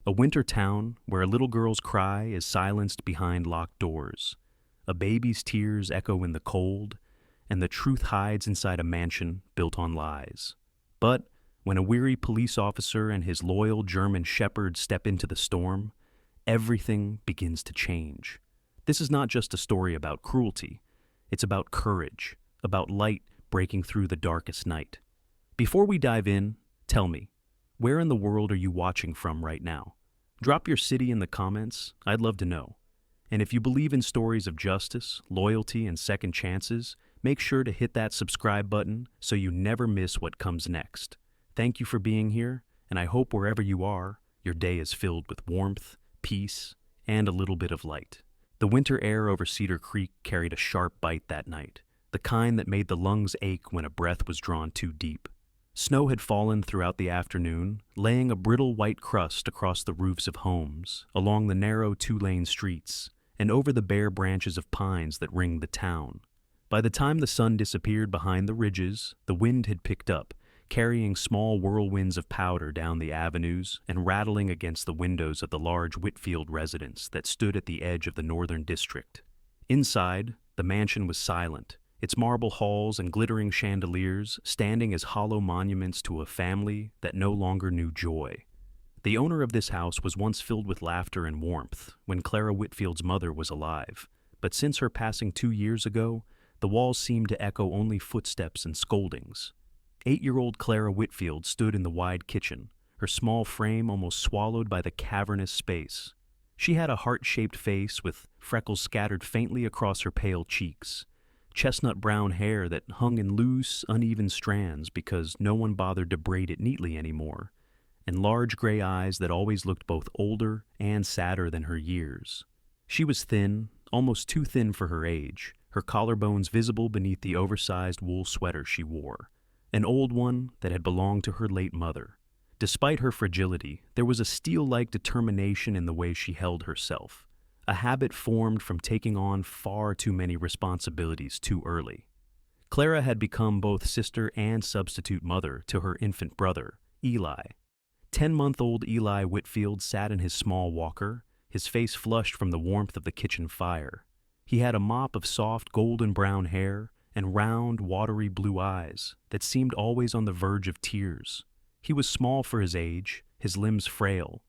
A winter town where a little girl's cry is silenced behind locked doors, a baby's tears echo in the cold, and the truth hides inside a mansion built on lies. But when a weary police officer and his loyal German shepherd step into the storm, everything begins to change. This is not just a story about cruelty. It's about courage, about light breaking through the darkest night. Before we dive in, tell me, where in the world are you watching from right now? Drop your city in the comments. I'd love to know. And if you believe in stories of justice, loyalty, and second chances, make sure to hit that subscribe button so you never miss what comes next. Thank you for being here, and I hope wherever you are, your day is filled with warmth, peace, and a little bit of light. The winter air over Cedar Creek carried a sharp bite that night, the kind that made the lungs ache when a breath was drawn too deep. Snow had fallen throughout the afternoon, laying a brittle white crust across the roofs of homes, along the narrow two-lane streets, and over the bare branches of pines that ringed the town. By the time the sun disappeared behind the ridges, the wind had picked up, carrying small whirlwinds of powder down the avenues and rattling against the windows of the large Whitfield residence that stood at the edge of the northern district. Inside, the mansion was silent, its marble halls and glittering chandeliers standing as hollow monuments to a family that no longer knew joy. The owner of this house was once filled with laughter and warmth when Clara Whitfield's mother was alive, but since her passing 2 years ago, the walls seemed to echo only footsteps and scoldings. 8-year-old Clara Whitfield stood in the wide kitchen, her small frame almost swallowed by the cavernous space. She had a heart-shaped face with freckles scattered faintly across her pale cheeks, chestnut brown hair that hung in loose, uneven strands because no one bothered to braid it neatly anymore, and large gray eyes that always looked both older and sadder than her years. She was thin, almost too thin for her age, her collarbones visible beneath the oversized wool sweater she wore, an old one that had belonged to her late mother. Despite her fragility, there was a steel-like determination in the way she held herself, a habit formed from taking on far too many responsibilities too early. Clara had become both sister and substitute mother to her infant brother, Eli. 10-month-old Eli Whitfield sat in his small walker, his face flushed from the warmth of the kitchen fire. He had a mop of soft golden brown hair and round, watery blue eyes that seemed always on the verge of tears. He was small for his age, his limbs frail,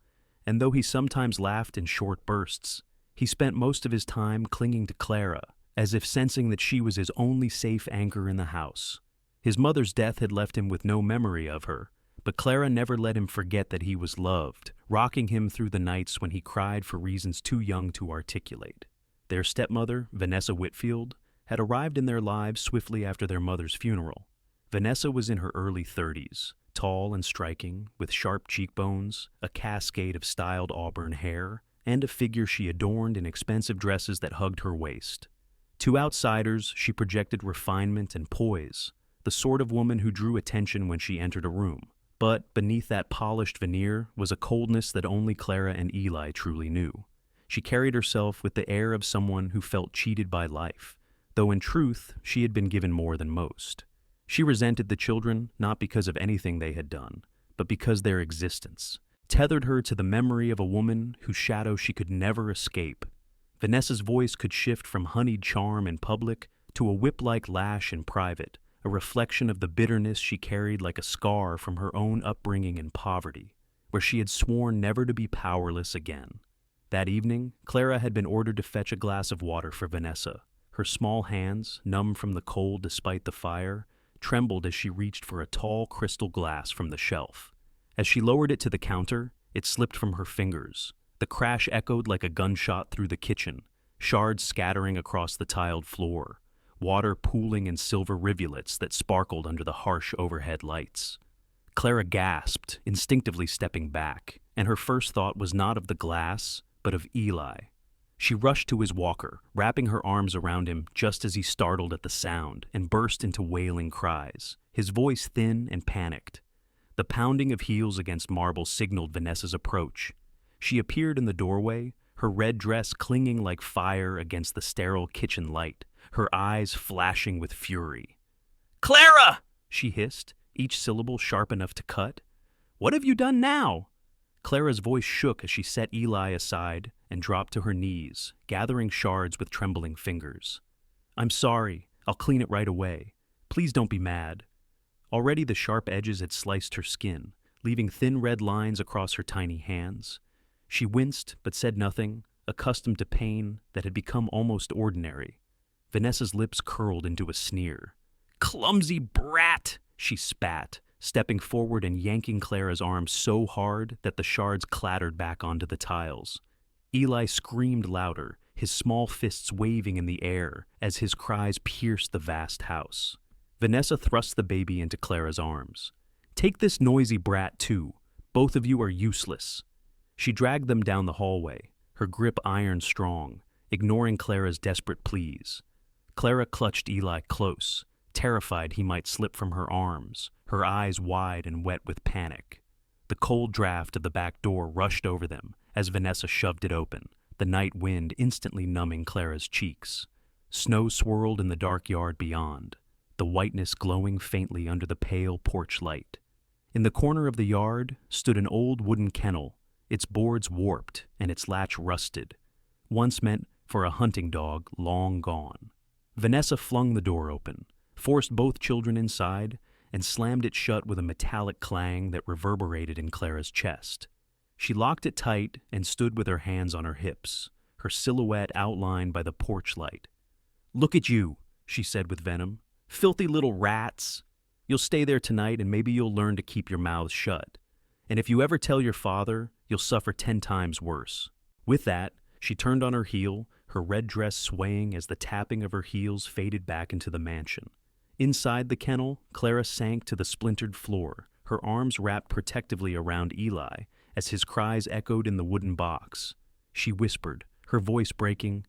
and though he sometimes laughed in short bursts, he spent most of his time clinging to Clara, as if sensing that she was his only safe anchor in the house. His mother's death had left him with no memory of her, but Clara never let him forget that he was loved, rocking him through the nights when he cried for reasons too young to articulate. Their stepmother, Vanessa Whitfield, had arrived in their lives swiftly after their mother's funeral. Vanessa was in her early 30s, tall and striking, with sharp cheekbones, a cascade of styled auburn hair, and a figure she adorned in expensive dresses that hugged her waist. To outsiders, she projected refinement and poise, the sort of woman who drew attention when she entered a room. But beneath that polished veneer was a coldness that only Clara and Eli truly knew. She carried herself with the air of someone who felt cheated by life, though in truth she had been given more than most. She resented the children not because of anything they had done, but because their existence tethered her to the memory of a woman whose shadow she could never escape. Vanessa's voice could shift from honeyed charm in public to a whip-like lash in private, a reflection of the bitterness she carried like a scar from her own upbringing in poverty, where she had sworn never to be powerless again. That evening, Clara had been ordered to fetch a glass of water for Vanessa. Her small hands, numb from the cold despite the fire, trembled as she reached for a tall crystal glass from the shelf. As she lowered it to the counter, it slipped from her fingers. The crash echoed like a gunshot through the kitchen, shards scattering across the tiled floor, water pooling in silver rivulets that sparkled under the harsh overhead lights. Clara gasped, instinctively stepping back, and her first thought was not of the glass, but of Eli. She rushed to his walker, wrapping her arms around him just as he startled at the sound and burst into wailing cries, his voice thin and panicked. The pounding of heels against marble signaled Vanessa's approach. She appeared in the doorway, her red dress clinging like fire against the sterile kitchen light, her eyes flashing with fury. "Clara!" she hissed, each syllable sharp enough to cut. "What have you done now?" Clara's voice shook as she set Eli aside and dropped to her knees, gathering shards with trembling fingers. "I'm sorry. I'll clean it right away. Please don't be mad." Already the sharp edges had sliced her skin, leaving thin red lines across her tiny hands. She winced but said nothing, accustomed to pain that had become almost ordinary. Vanessa's lips curled into a sneer. "Clumsy brat!" she spat, stepping forward and yanking Clara's arm so hard that the shards clattered back onto the tiles. Eli screamed louder, his small fists waving in the air as his cries pierced the vast house. Vanessa thrust the baby into Clara's arms. "Take this noisy brat, too. Both of you are useless." She dragged them down the hallway, her grip iron strong, ignoring Clara's desperate pleas. Clara clutched Eli close, terrified he might slip from her arms, her eyes wide and wet with panic. The cold draft of the back door rushed over them as Vanessa shoved it open, the night wind instantly numbing Clara's cheeks. Snow swirled in the dark yard beyond, the whiteness glowing faintly under the pale porch light. In the corner of the yard stood an old wooden kennel, its boards warped and its latch rusted, once meant for a hunting dog long gone. Vanessa flung the door open, forced both children inside, and slammed it shut with a metallic clang that reverberated in Clara's chest. She locked it tight and stood with her hands on her hips, her silhouette outlined by the porch light. "Look at you," she said with venom. "Filthy little rats. You'll stay there tonight and maybe you'll learn to keep your mouths shut. And if you ever tell your father, you'll suffer 10 times worse." With that, she turned on her heel, her red dress swaying as the tapping of her heels faded back into the mansion. Inside the kennel, Clara sank to the splintered floor, her arms wrapped protectively around Eli as his cries echoed in the wooden box. She whispered, her voice breaking,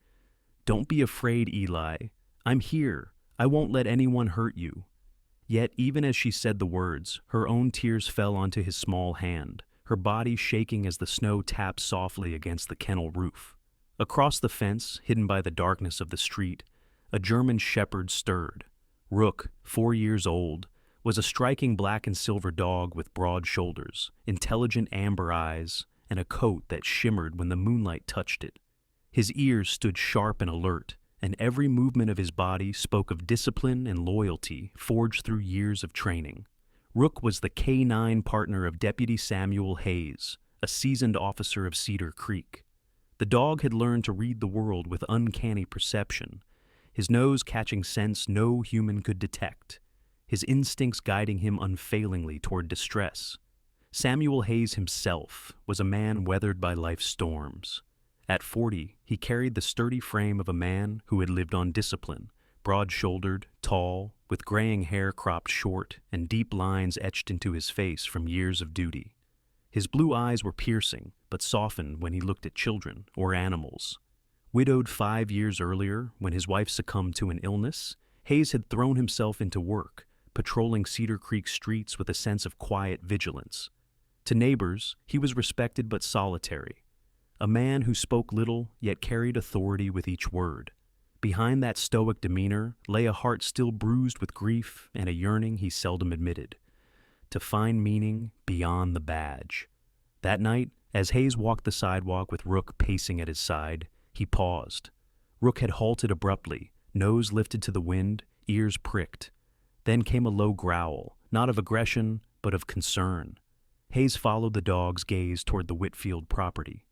"Don't be afraid, Eli. I'm here. I won't let anyone hurt you." Yet even as she said the words, her own tears fell onto his small hand, her body shaking as the snow tapped softly against the kennel roof. Across the fence, hidden by the darkness of the street, a German shepherd stirred. Rook, 4 years old, was a striking black and silver dog with broad shoulders, intelligent amber eyes, and a coat that shimmered when the moonlight touched it. His ears stood sharp and alert, and every movement of his body spoke of discipline and loyalty forged through years of training. Rook was the K-9 partner of Deputy Samuel Hayes, a seasoned officer of Cedar Creek. The dog had learned to read the world with uncanny perception, his nose catching scents no human could detect, his instincts guiding him unfailingly toward distress. Samuel Hayes himself was a man weathered by life's storms. At 40, he carried the sturdy frame of a man who had lived on discipline, broad-shouldered, tall, with graying hair cropped short and deep lines etched into his face from years of duty. His blue eyes were piercing, but softened when he looked at children or animals. Widowed 5 years earlier, when his wife succumbed to an illness, Hayes had thrown himself into work, patrolling Cedar Creek streets with a sense of quiet vigilance. To neighbors, he was respected but solitary. A man who spoke little, yet carried authority with each word. Behind that stoic demeanor lay a heart still bruised with grief and a yearning he seldom admitted. To find meaning beyond the badge. That night, as Hayes walked the sidewalk with Rook pacing at his side, he paused. Rook had halted abruptly, nose lifted to the wind, ears pricked. Then came a low growl, not of aggression, but of concern. Hayes followed the dog's gaze toward the Whitfield property.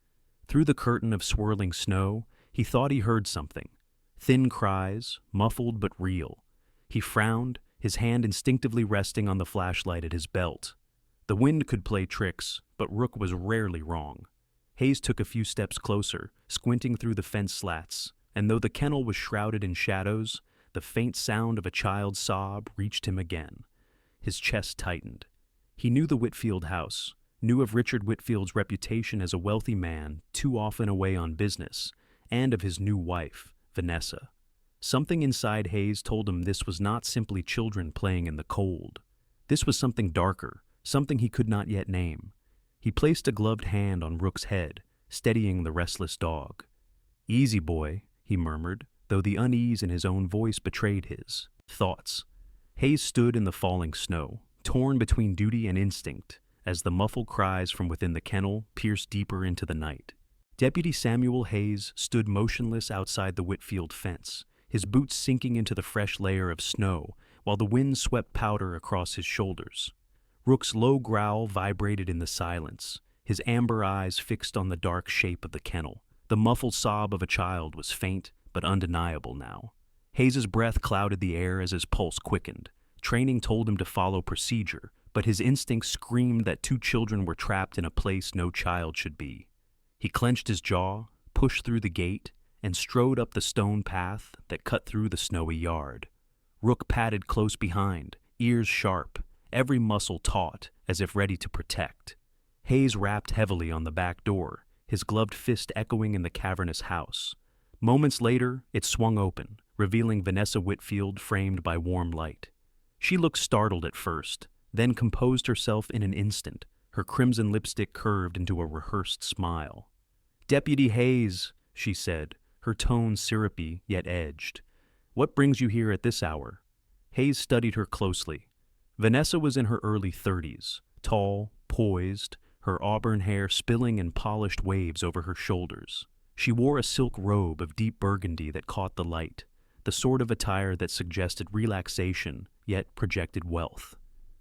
Through the curtain of swirling snow, he thought he heard something. Thin cries, muffled but real. He frowned, his hand instinctively resting on the flashlight at his belt. The wind could play tricks, but Rook was rarely wrong. Hayes took a few steps closer, squinting through the fence slats, and though the kennel was shrouded in shadows, the faint sound of a child's sob reached him again. His chest tightened. He knew the Whitfield house, knew of Richard Whitfield's reputation as a wealthy man too often away on business, and of his new wife, Vanessa. Something inside Hayes told him this was not simply children playing in the cold. This was something darker, something he could not yet name. He placed a gloved hand on Rook's head, steadying the restless dog. "Easy, boy," he murmured, though the unease in his own voice betrayed his thoughts. Hayes stood in the falling snow, torn between duty and instinct, as the muffled cries from within the kennel pierced deeper into the night. Deputy Samuel Hayes stood motionless outside the Whitfield fence, his boots sinking into the fresh layer of snow while the wind swept powder across his shoulders. Rook's low growl vibrated in the silence, his amber eyes fixed on the dark shape of the kennel. The muffled sob of a child was faint but undeniable now. Hayes's breath clouded the air as his pulse quickened. Training told him to follow procedure, but his instincts screamed that two children were trapped in a place no child should be. He clenched his jaw, pushed through the gate, and strode up the stone path that cut through the snowy yard. Rook padded close behind, ears sharp, every muscle taut as if ready to protect. Hayes rapped heavily on the back door, his gloved fist echoing in the cavernous house. Moments later, it swung open, revealing Vanessa Whitfield framed by warm light. She looked startled at first, then composed herself in an instant, her crimson lipstick curved into a rehearsed smile. "Deputy Hayes," she said, her tone syrupy yet edged. "What brings you here at this hour?" Hayes studied her closely. Vanessa was in her early 30s, tall, poised, her auburn hair spilling in polished waves over her shoulders. She wore a silk robe of deep burgundy that caught the light, the sort of attire that suggested relaxation yet projected wealth.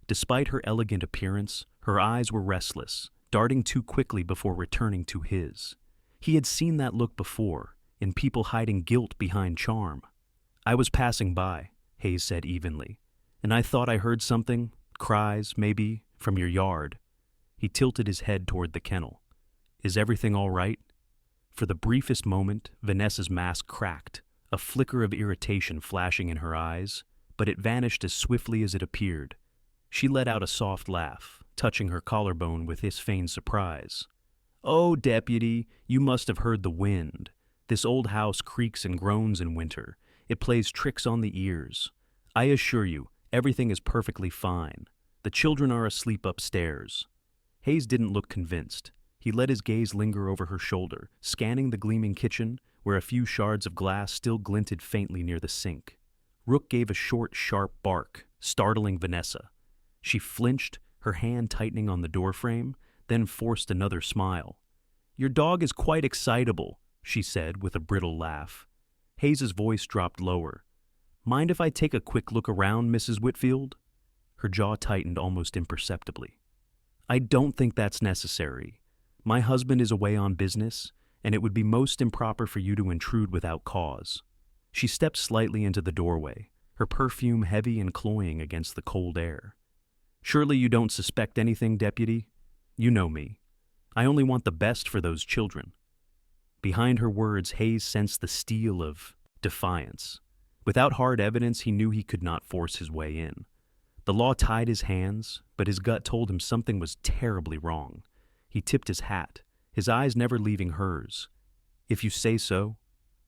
Despite her elegant appearance, her eyes were restless, darting too quickly before returning to his. He had seen that look before, in people hiding guilt behind charm. "I was passing by," Hayes said evenly, "and I thought I heard something, cries, maybe, from your yard." He tilted his head toward the kennel. "Is everything all right?" For the briefest moment, Vanessa's mask cracked, a flicker of irritation flashing in her eyes, but it vanished as swiftly as it appeared. She let out a soft laugh, touching her collarbone with his feigned surprise. "Oh, deputy, you must have heard the wind. This old house creaks and groans in winter. It plays tricks on the ears. I assure you, everything is perfectly fine. The children are asleep upstairs." Hayes didn't look convinced. He let his gaze linger over her shoulder, scanning the gleaming kitchen, where a few shards of glass still glinted faintly near the sink. Rook gave a short, sharp bark, startling Vanessa. She flinched, her hand tightening on the doorframe, then forced another smile. "Your dog is quite excitable," she said with a brittle laugh. Hayes's voice dropped lower. "Mind if I take a quick look around, Mrs. Whitfield?" Her jaw tightened almost imperceptibly. "I don't think that's necessary. My husband is away on business, and it would be most improper for you to intrude without cause." She stepped slightly into the doorway, her perfume heavy and cloying against the cold air. "Surely you don't suspect anything, deputy? You know me. I only want the best for those children." Behind her words, Hayes sensed the steel of defiance. Without hard evidence, he knew he could not force his way in. The law tied his hands, but his gut told him something was terribly wrong. He tipped his hat, his eyes never leaving hers. "If you say so.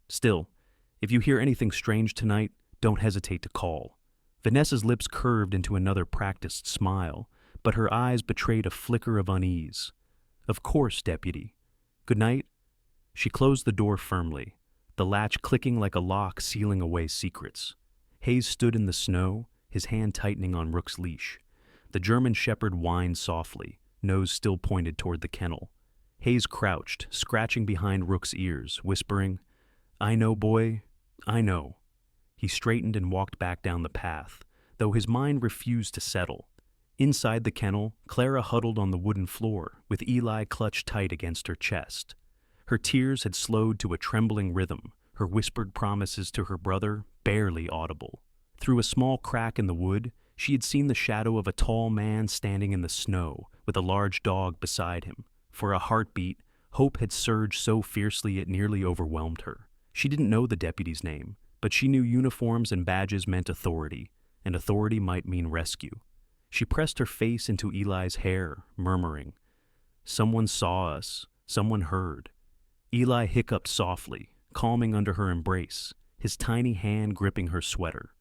Still, if you hear anything strange tonight, don't hesitate to call." Vanessa's lips curved into another practiced smile, but her eyes betrayed a flicker of unease. "Of course, deputy. Good night." She closed the door firmly, the latch clicking like a lock sealing away secrets. Hayes stood in the snow, his hand tightening on Rook's leash. The German shepherd whined softly, nose still pointed toward the kennel. Hayes crouched, scratching behind Rook's ears, whispering, "I know, boy, I know." He straightened and walked back down the path, though his mind refused to settle. Inside the kennel, Clara huddled on the wooden floor, with Eli clutched tight against her chest. Her tears had slowed to a trembling rhythm, her whispered promises to her brother barely audible. Through a small crack in the wood, she had seen the shadow of a tall man standing in the snow, with a large dog beside him. For a heartbeat, hope had surged so fiercely it nearly overwhelmed her. She didn't know the deputy's name, but she knew uniforms and badges meant authority, and authority might mean rescue. She pressed her face into Eli's hair, murmuring, "Someone saw us, someone heard." Eli hiccuped softly, calming under her embrace, his tiny hand gripping her sweater.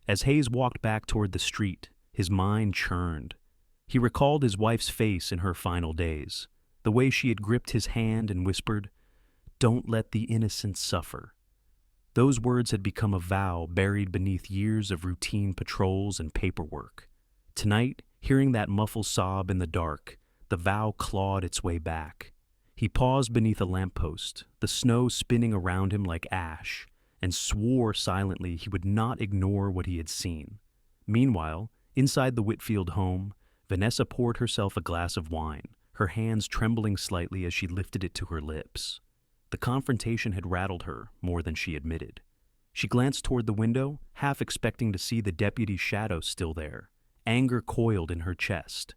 As Hayes walked back toward the street, his mind churned. He recalled his wife's face in her final days, the way she had gripped his hand and whispered, "Don't let the innocent suffer." Those words had become a vow buried beneath years of routine patrols and paperwork. Tonight, Hearing that muffled sob in the dark, the vow clawed its way back. He paused beneath a lamppost, the snow spinning around him like ash, and swore silently he would not ignore what he had seen. Meanwhile, inside the Whitfield home, Vanessa poured herself a glass of wine, her hands trembling slightly as she lifted it to her lips. The confrontation had rattled her more than she admitted. She glanced toward the window, half expecting to see the deputy's shadow still there. Anger coiled in her chest.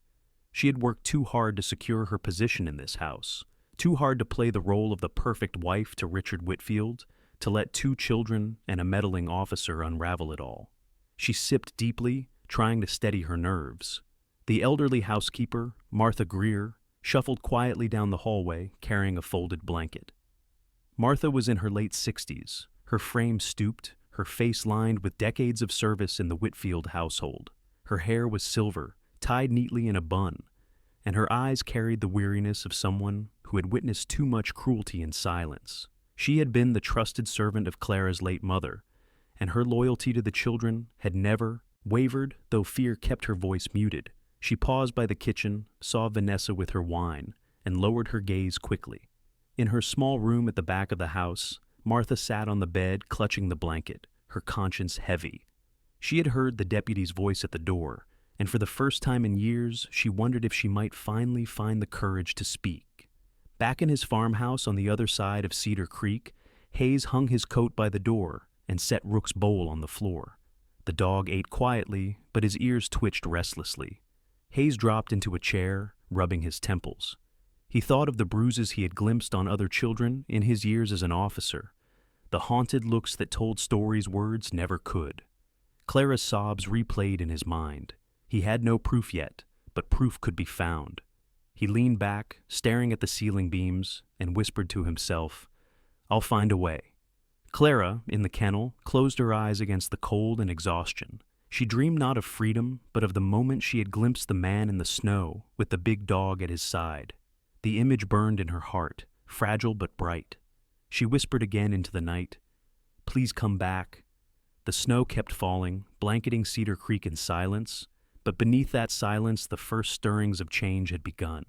She had worked too hard to secure her position in this house, too hard to play the role of the perfect wife to Richard Whitfield, to let 2 children and a meddling officer unravel it all. She sipped deeply, trying to steady her nerves. The elderly housekeeper, Martha Greer, shuffled quietly down the hallway, carrying a folded blanket. Martha was in her late 60s, her frame stooped, her face lined with decades of service in the Whitfield household. Her hair was silver, tied neatly in a bun, and her eyes carried the weariness of someone who had witnessed too much cruelty in silence. She had been the trusted servant of Clara's late mother, and her loyalty to the children had never wavered, though fear kept her voice muted. She paused by the kitchen, saw Vanessa with her wine, and lowered her gaze quickly. In her small room at the back of the house, Martha sat on the bed, clutching the blanket, her conscience heavy. She had heard the deputy's voice at the door, and for the first time in years, she wondered if she might finally find the courage to speak. Back in his farmhouse on the other side of Cedar Creek, Hayes hung his coat by the door and set Rook's bowl on the floor. The dog ate quietly, but his ears twitched restlessly. Hayes dropped into a chair, rubbing his temples. He thought of the bruises he had glimpsed on other children in his years as an officer, the haunted looks that told stories words never could. Clara's sobs replayed in his mind. He had no proof yet, but proof could be found. He leaned back, staring at the ceiling beams, and whispered to himself, "I'll find a way." Clara, in the kennel, closed her eyes against the cold and exhaustion. She dreamed not of freedom, but of the moment she had glimpsed the man in the snow with the big dog at his side. The image burned in her heart, fragile but bright. She whispered again into the night, "Please come back." The snow kept falling, blanketing Cedar Creek in silence, but beneath that silence the first stirrings of change had begun.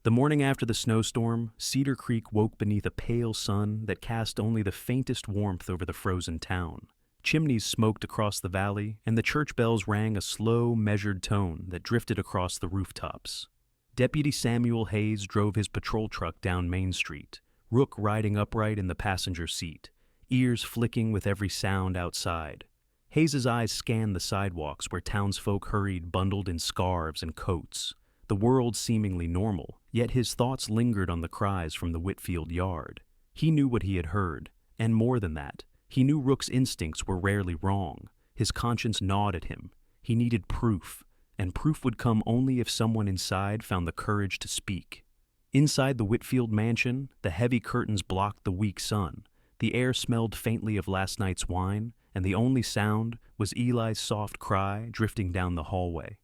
The morning after the snowstorm, Cedar Creek woke beneath a pale sun that cast only the faintest warmth over the frozen town. Chimneys smoked across the valley, and the church bells rang a slow, measured tone that drifted across the rooftops. Deputy Samuel Hayes drove his patrol truck down Main Street, Rook riding upright in the passenger seat, ears flicking with every sound outside. Hayes's eyes scanned the sidewalks where townsfolk hurried bundled in scarves and coats, the world seemingly normal, yet his thoughts lingered on the cries from the Whitfield yard. He knew what he had heard, and more than that, he knew Rook's instincts were rarely wrong. His conscience gnawed at him. He needed proof, and proof would come only if someone inside found the courage to speak. Inside the Whitfield mansion, the heavy curtains blocked the weak sun. The air smelled faintly of last night's wine, and the only sound was Eli's soft cry drifting down the hallway.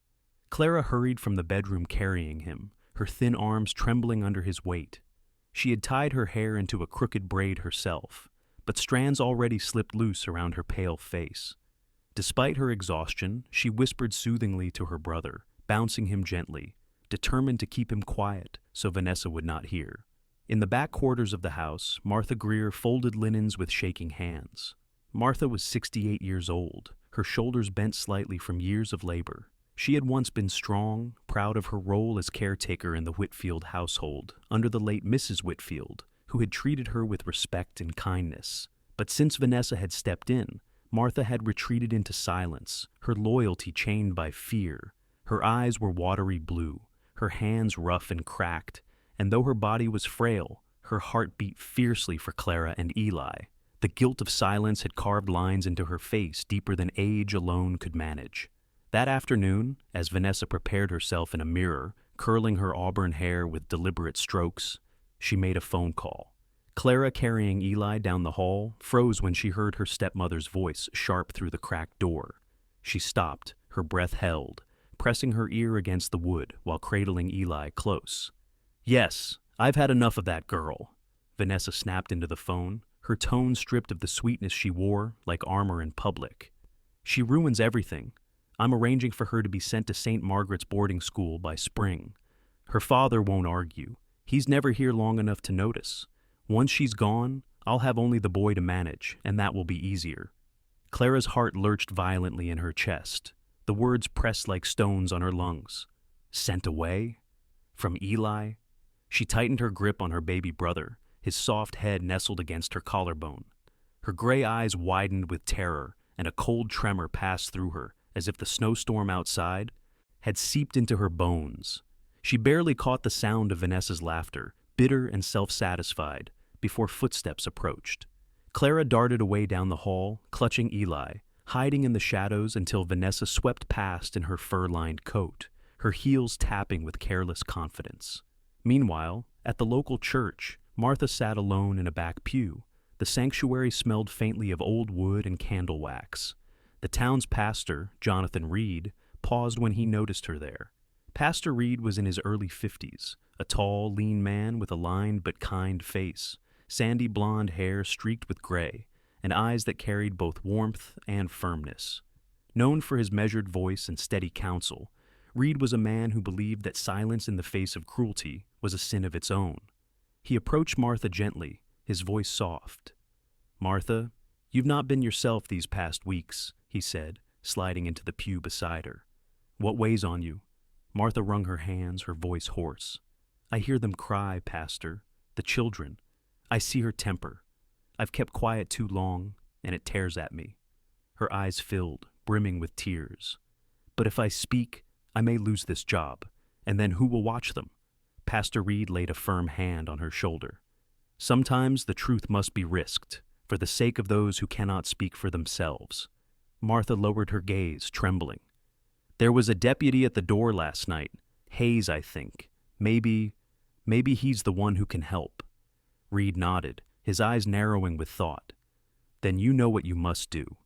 Clara hurried from the bedroom carrying him, her thin arms trembling under his weight. She had tied her hair into a crooked braid herself, but strands already slipped loose around her pale face. Despite her exhaustion, she whispered soothingly to her brother, bouncing him gently, determined to keep him quiet so Vanessa would not hear. In the back quarters of the house, Martha Greer folded linens with shaking hands. Martha was 68 years old, her shoulders bent slightly from years of labor. She had once been strong, proud of her role as caretaker in the Whitfield household under the late Mrs. Whitfield, who had treated her with respect and kindness. But since Vanessa had stepped in, Martha had retreated into silence, her loyalty chained by fear. Her eyes were watery blue, her hands rough and cracked, and though her body was frail, her heart beat fiercely for Clara and Eli. The guilt of silence had carved lines into her face deeper than age alone could manage. That afternoon, as Vanessa prepared herself in a mirror, curling her auburn hair with deliberate strokes, she made a phone call. Clara, carrying Eli down the hall, froze when she heard her stepmother's voice sharp through the cracked door. She stopped, her breath held, pressing her ear against the wood while cradling Eli close. "Yes, I've had enough of that girl," Vanessa snapped into the phone, her tone stripped of the sweetness she wore like armor in public. "She ruins everything. I'm arranging for her to be sent to St. Margaret's boarding school by spring. Her father won't argue. He's never here long enough to notice. Once she's gone, I'll have only the boy to manage, and that will be easier." Clara's heart lurched violently in her chest. The words pressed like stones on her lungs. Sent away? From Eli? She tightened her grip on her baby brother, his soft head nestled against her collarbone. Her gray eyes widened with terror, and a cold tremor passed through her, as if the snowstorm outside had seeped into her bones. She barely caught the sound of Vanessa's laughter, bitter and self-satisfied, before footsteps approached. Clara darted away down the hall, clutching Eli, hiding in the shadows until Vanessa swept past in her fur-lined coat, her heels tapping with careless confidence. Meanwhile, at the local church, Martha sat alone in a back pew. The sanctuary smelled faintly of old wood and candle wax. The town's pastor, Jonathan Reed, paused when he noticed her there. Pastor Reed was in his early 50s, a tall, lean man with a lined but kind face, sandy blonde hair streaked with gray, and eyes that carried both warmth and firmness. Known for his measured voice and steady counsel, Reed was a man who believed that silence in the face of cruelty was a sin of its own. He approached Martha gently, his voice soft. "Martha, you've not been yourself these past weeks," he said, sliding into the pew beside her. "What weighs on you?" Martha wrung her hands, her voice hoarse. "I hear them cry, Pastor. The children. I see her temper. I've kept quiet too long, and it tears at me." Her eyes filled, brimming with tears. "But if I speak, I may lose this job, and then who will watch them?" Pastor Reed laid a firm hand on her shoulder. "Sometimes the truth must be risked, for the sake of those who cannot speak for themselves." Martha lowered her gaze, trembling. "There was a deputy at the door last night. Hayes, I think. Maybe he's the one who can help." Reed nodded, his eyes narrowing with thought. "Then you know what you must do."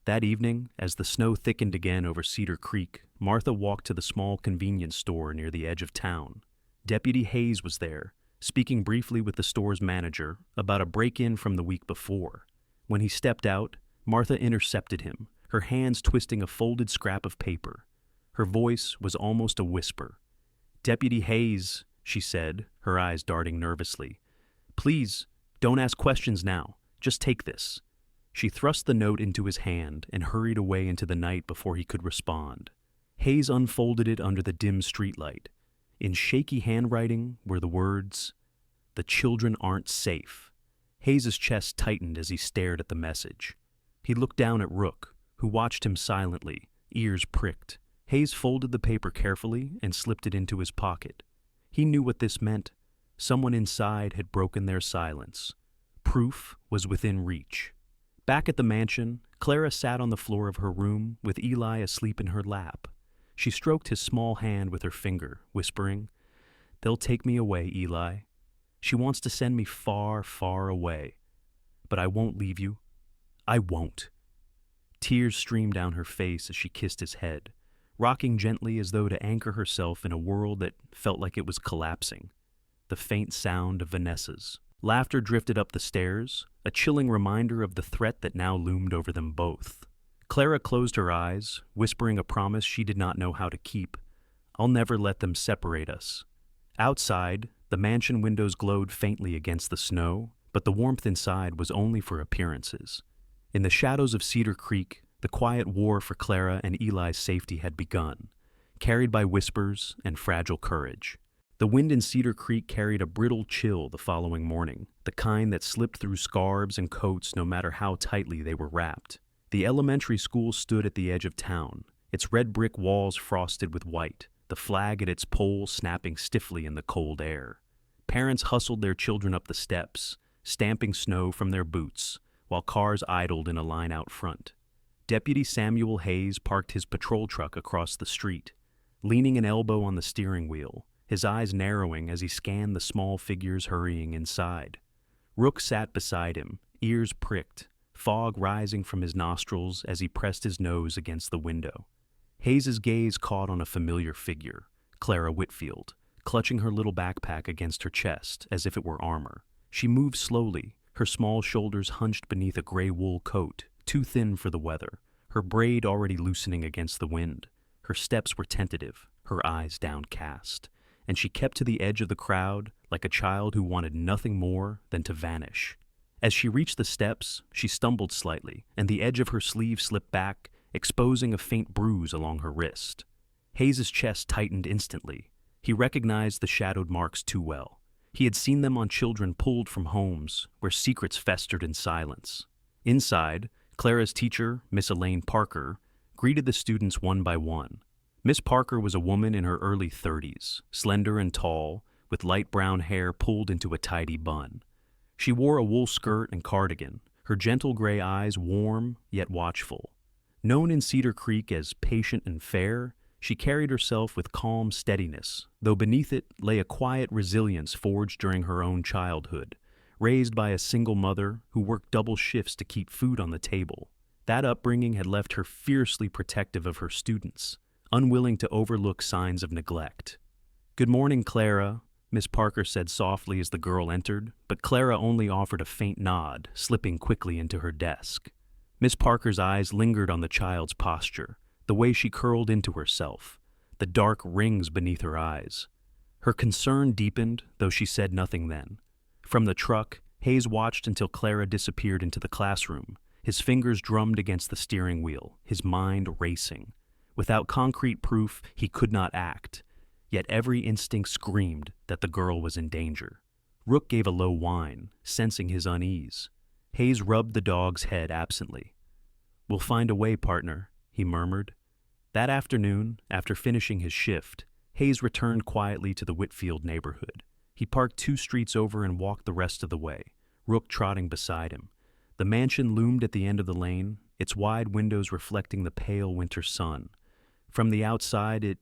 That evening, as the snow thickened again over Cedar Creek, Martha walked to the small convenience store near the edge of town. Deputy Hayes was there, speaking briefly with the store's manager about a break-in from the week before. When he stepped out, Martha intercepted him, her hands twisting a folded scrap of paper. Her voice was almost a whisper. "Deputy Hayes," she said, her eyes darting nervously. "Please, don't ask questions now. Just take this." She thrust the note into his hand and hurried away into the night before he could respond. Hayes unfolded it under the dim streetlight. In shaky handwriting were the words, "The children aren't safe." Hayes's chest tightened as he stared at the message. He looked down at Rook, who watched him silently, ears pricked. Hayes folded the paper carefully and slipped it into his pocket. He knew what this meant. Someone inside had broken their silence. Proof was within reach. Back at the mansion, Clara sat on the floor of her room with Eli asleep in her lap. She stroked his small hand with her finger, whispering, "They'll take me away, Eli. She wants to send me far, far away. But I won't leave you. I won't." Tears streamed down her face as she kissed his head, rocking gently as though to anchor herself in a world that felt like it was collapsing. The faint sound of Vanessa's laughter drifted up the stairs, a chilling reminder of the threat that now loomed over them both. Clara closed her eyes, whispering a promise she did not know how to keep. "I'll never let them separate us." Outside, the mansion windows glowed faintly against the snow, but the warmth inside was only for appearances. In the shadows of Cedar Creek, the quiet war for Clara and Eli's safety had begun, carried by whispers and fragile courage. The wind in Cedar Creek carried a brittle chill the following morning, the kind that slipped through scarves and coats no matter how tightly they were wrapped. The elementary school stood at the edge of town, its red brick walls frosted with white, the flag at its pole snapping stiffly in the cold air. Parents hustled their children up the steps, stamping snow from their boots, while cars idled in a line out front. Deputy Samuel Hayes parked his patrol truck across the street, leaning an elbow on the steering wheel, his eyes narrowing as he scanned the small figures hurrying inside. Rook sat beside him, ears pricked, fog rising from his nostrils as he pressed his nose against the window. Hayes's gaze caught on a familiar figure, Clara Whitfield, clutching her little backpack against her chest as if it were armor. She moved slowly, her small shoulders hunched beneath a gray wool coat, too thin for the weather, her braid already loosening against the wind. Her steps were tentative, her eyes downcast, and she kept to the edge of the crowd like a child who wanted nothing more than to vanish. As she reached the steps, she stumbled slightly, and the edge of her sleeve slipped back, exposing a faint bruise along her wrist. Hayes's chest tightened instantly. He recognized the shadowed marks too well. He had seen them on children pulled from homes where secrets festered in silence. Inside, Clara's teacher, Miss Elaine Parker, greeted the students one by one. Miss Parker was a woman in her early 30s, slender and tall, with light brown hair pulled into a tidy bun. She wore a wool skirt and cardigan, her gentle gray eyes warm yet watchful. Known in Cedar Creek as patient and fair, she carried herself with calm steadiness, though beneath it lay a quiet resilience forged during her own childhood, raised by a single mother who worked double shifts to keep food on the table. That upbringing had left her fiercely protective of her students, unwilling to overlook signs of neglect. "Good morning, Clara," Miss Parker said softly as the girl entered, but Clara only offered a faint nod, slipping quickly into her desk. Miss Parker's eyes lingered on the child's posture, the way she curled into herself, the dark rings beneath her eyes. Her concern deepened, though she said nothing then. From the truck, Hayes watched until Clara disappeared into the classroom. His fingers drummed against the steering wheel, his mind racing. Without concrete proof, he could not act, yet every instinct screamed that the girl was in danger. Rook gave a low whine, sensing his unease. Hayes rubbed the dog's head absently. "We'll find a way, partner," he murmured. That afternoon, after finishing his shift, Hayes returned quietly to the Whitfield neighborhood. He parked 2 streets over and walked the rest of the way, Rook trotting beside him. The mansion loomed at the end of the lane, its wide windows reflecting the pale winter sun. From the outside, it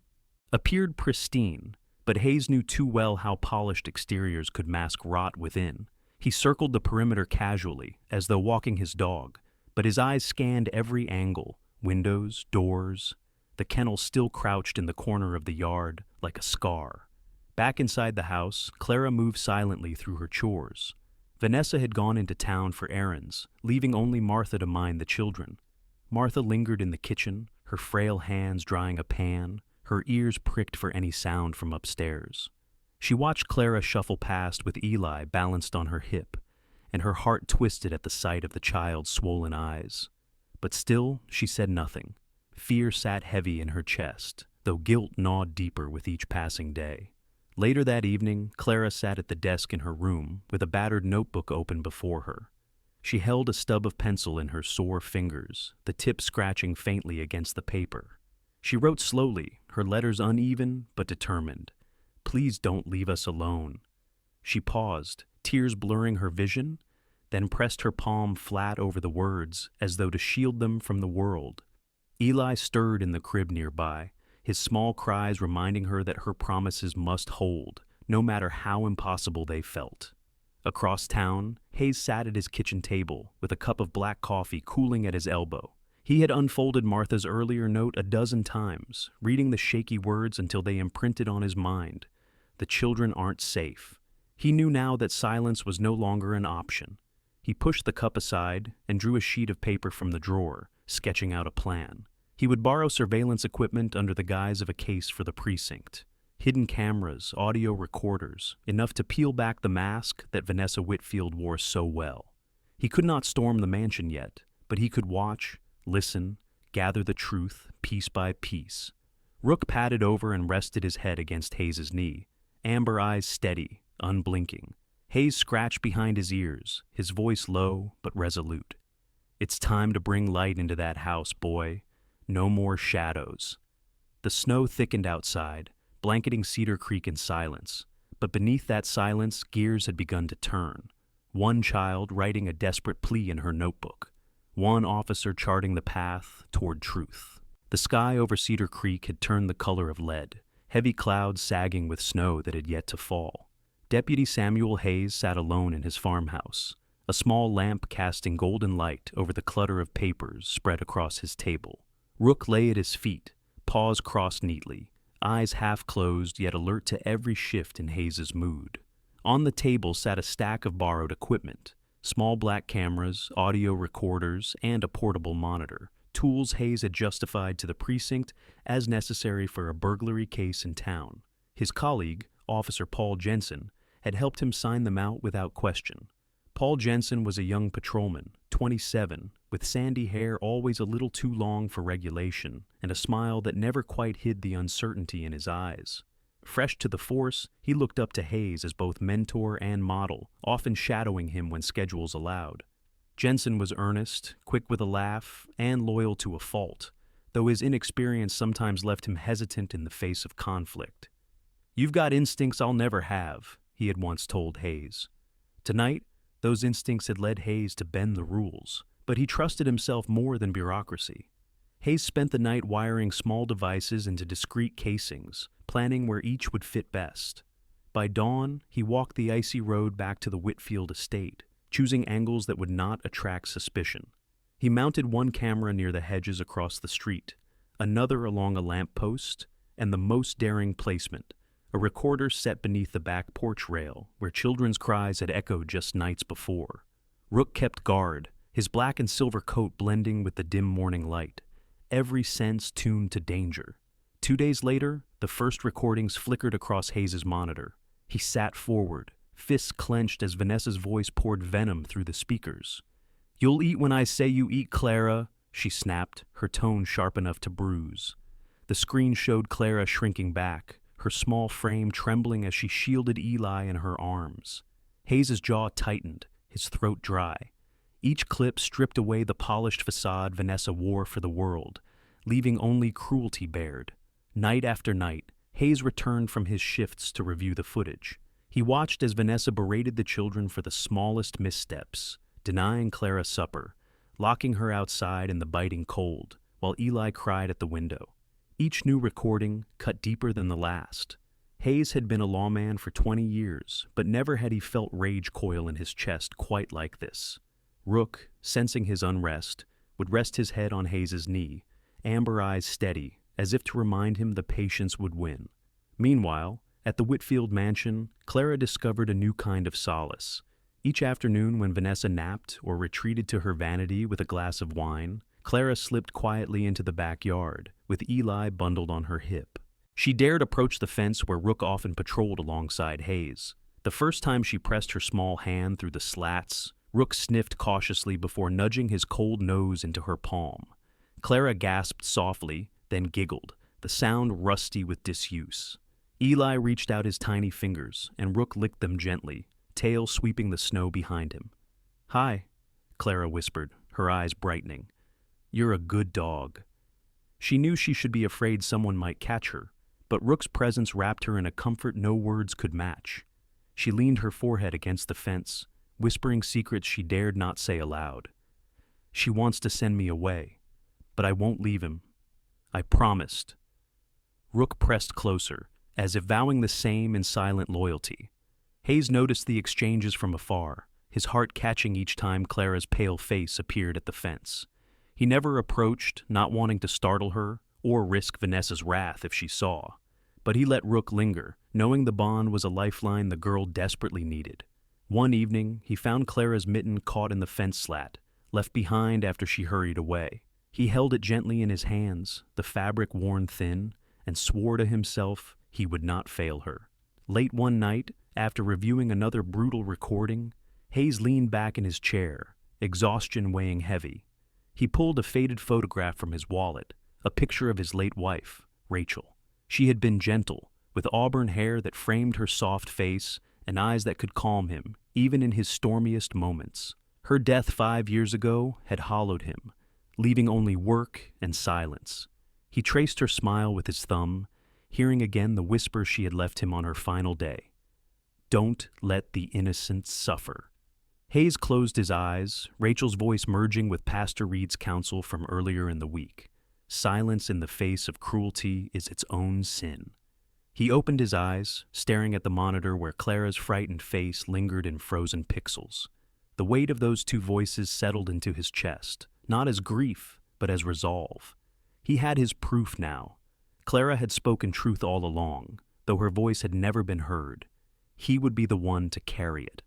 appeared pristine, but Hayes knew too well how polished exteriors could mask rot within. He circled the perimeter casually, as though walking his dog, but his eyes scanned every angle, windows, doors. The kennel still crouched in the corner of the yard, like a scar. Back inside the house, Clara moved silently through her chores. Vanessa had gone into town for errands, leaving only Martha to mind the children. Martha lingered in the kitchen, her frail hands drying a pan, her ears pricked for any sound from upstairs. She watched Clara shuffle past with Eli balanced on her hip, and her heart twisted at the sight of the child's swollen eyes. But still, she said nothing. Fear sat heavy in her chest, though guilt gnawed deeper with each passing day. Later that evening, Clara sat at the desk in her room with a battered notebook open before her. She held a stub of pencil in her sore fingers, the tip scratching faintly against the paper. She wrote slowly, her letters uneven but determined. "Please don't leave us alone." She paused, tears blurring her vision, then pressed her palm flat over the words as though to shield them from the world. Eli stirred in the crib nearby, his small cries reminding her that her promises must hold, no matter how impossible they felt. Across town, Hayes sat at his kitchen table with a cup of black coffee cooling at his elbow. He had unfolded Martha's earlier note a dozen times, reading the shaky words until they imprinted on his mind. The children aren't safe. He knew now that silence was no longer an option. He pushed the cup aside and drew a sheet of paper from the drawer, sketching out a plan. He would borrow surveillance equipment under the guise of a case for the precinct. Hidden cameras, audio recorders, enough to peel back the mask that Vanessa Whitfield wore so well. He could not storm the mansion yet, but he could watch, listen, gather the truth piece by piece. Rook padded over and rested his head against Hayes's knee, amber eyes steady, unblinking. Hayes scratched behind his ears, his voice low but resolute. "It's time to bring light into that house, boy. No more shadows." The snow thickened outside, blanketing Cedar Creek in silence, but beneath that silence gears had begun to turn. One child writing a desperate plea in her notebook, one officer charting the path toward truth. The sky over Cedar Creek had turned the color of lead, heavy clouds sagging with snow that had yet to fall. Deputy Samuel Hayes sat alone in his farmhouse, a small lamp casting golden light over the clutter of papers spread across his table. Rook lay at his feet, paws crossed neatly, eyes half closed yet alert to every shift in Hayes's mood. On the table sat a stack of borrowed equipment, small black cameras, audio recorders, and a portable monitor, tools Hayes had justified to the precinct as necessary for a burglary case in town. His colleague, Officer Paul Jensen, had helped him sign them out without question. Paul Jensen was a young patrolman, 27, with sandy hair always a little too long for regulation and a smile that never quite hid the uncertainty in his eyes. Fresh to the force, he looked up to Hayes as both mentor and model, often shadowing him when schedules allowed. Jensen was earnest, quick with a laugh, and loyal to a fault, though his inexperience sometimes left him hesitant in the face of conflict. "You've got instincts I'll never have," he had once told Hayes. Tonight, those instincts had led Hayes to bend the rules, but he trusted himself more than bureaucracy. Hayes spent the night wiring small devices into discrete casings, planning where each would fit best. By dawn, he walked the icy road back to the Whitfield estate, choosing angles that would not attract suspicion. He mounted one camera near the hedges across the street, another along a lamp post, and the most daring placement, a recorder set beneath the back porch rail where children's cries had echoed just nights before. Rook kept guard, his black and silver coat blending with the dim morning light, every sense tuned to danger. 2 days later, the first recordings flickered across Hayes' monitor. He sat forward, fists clenched as Vanessa's voice poured venom through the speakers. "You'll eat when I say you eat, Clara," she snapped, her tone sharp enough to bruise. The screen showed Clara shrinking back, her small frame trembling as she shielded Eli in her arms. Hayes' jaw tightened, his throat dry. Each clip stripped away the polished facade Vanessa wore for the world, leaving only cruelty bared. Night after night, Hayes returned from his shifts to review the footage. He watched as Vanessa berated the children for the smallest missteps, denying Clara supper, locking her outside in the biting cold, while Eli cried at the window. Each new recording cut deeper than the last. Hayes had been a lawman for 20 years, but never had he felt rage coil in his chest quite like this. Rook, sensing his unrest, would rest his head on Hayes' knee, amber eyes steady, as if to remind him the patience would win. Meanwhile, at the Whitfield mansion, Clara discovered a new kind of solace. Each afternoon when Vanessa napped or retreated to her vanity with a glass of wine, Clara slipped quietly into the backyard, with Eli bundled on her hip. She dared approach the fence where Rook often patrolled alongside Hayes. The first time she pressed her small hand through the slats, Rook sniffed cautiously before nudging his cold nose into her palm. Clara gasped softly, then giggled, the sound rusty with disuse. Eli reached out his tiny fingers, and Rook licked them gently, tail sweeping the snow behind him. "Hi," Clara whispered, her eyes brightening. "You're a good dog." She knew she should be afraid someone might catch her, but Rook's presence wrapped her in a comfort no words could match. She leaned her forehead against the fence, whispering secrets she dared not say aloud. "She wants to send me away, but I won't leave him. I promised." Rook pressed closer, as if vowing the same in silent loyalty. Hayes noticed the exchanges from afar, his heart catching each time Clara's pale face appeared at the fence. He never approached, not wanting to startle her or risk Vanessa's wrath if she saw. But he let Rook linger, knowing the bond was a lifeline the girl desperately needed. One evening, he found Clara's mitten caught in the fence slat, left behind after she hurried away. He held it gently in his hands, the fabric worn thin, and swore to himself he would not fail her. Late one night, after reviewing another brutal recording, Hayes leaned back in his chair, exhaustion weighing heavy. He pulled a faded photograph from his wallet, a picture of his late wife, Rachel. She had been gentle, with auburn hair that framed her soft face and eyes that could calm him, even in his stormiest moments. Her death 5 years ago had hollowed him, leaving only work and silence. He traced her smile with his thumb, hearing again the whisper she had left him on her final day. "Don't let the innocent suffer." Hayes closed his eyes, Rachel's voice merging with Pastor Reed's counsel from earlier in the week. Silence in the face of cruelty is its own sin. He opened his eyes, staring at the monitor where Clara's frightened face lingered in frozen pixels. The weight of those two voices settled into his chest, not as grief, but as resolve. He had his proof now. Clara had spoken truth all along, though her voice had never been heard. He would be the one to carry it.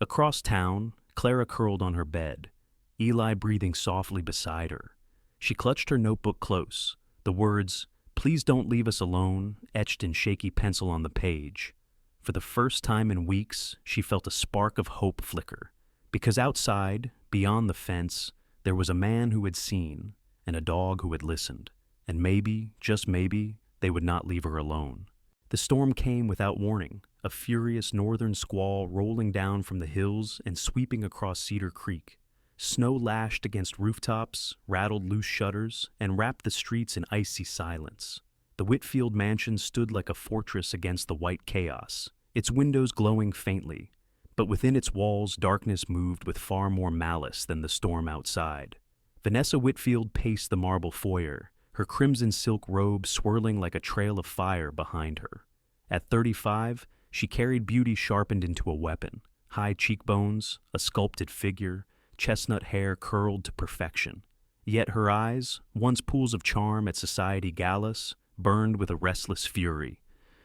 Across town, Clara curled on her bed, Eli breathing softly beside her. She clutched her notebook close, the words, "Please don't leave us alone," etched in shaky pencil on the page. For the first time in weeks, she felt a spark of hope flicker, because outside, beyond the fence, there was a man who had seen, and a dog who had listened, and maybe, just maybe, they would not leave her alone. The storm came without warning, a furious northern squall rolling down from the hills and sweeping across Cedar Creek. Snow lashed against rooftops, rattled loose shutters, and wrapped the streets in icy silence. The Whitfield mansion stood like a fortress against the white chaos, its windows glowing faintly, but within its walls darkness moved with far more malice than the storm outside. Vanessa Whitfield paced the marble foyer, her crimson silk robe swirling like a trail of fire behind her. At 35, she carried beauty sharpened into a weapon, high cheekbones, a sculpted figure, chestnut hair curled to perfection. Yet her eyes, once pools of charm at society galas, burned with a restless fury.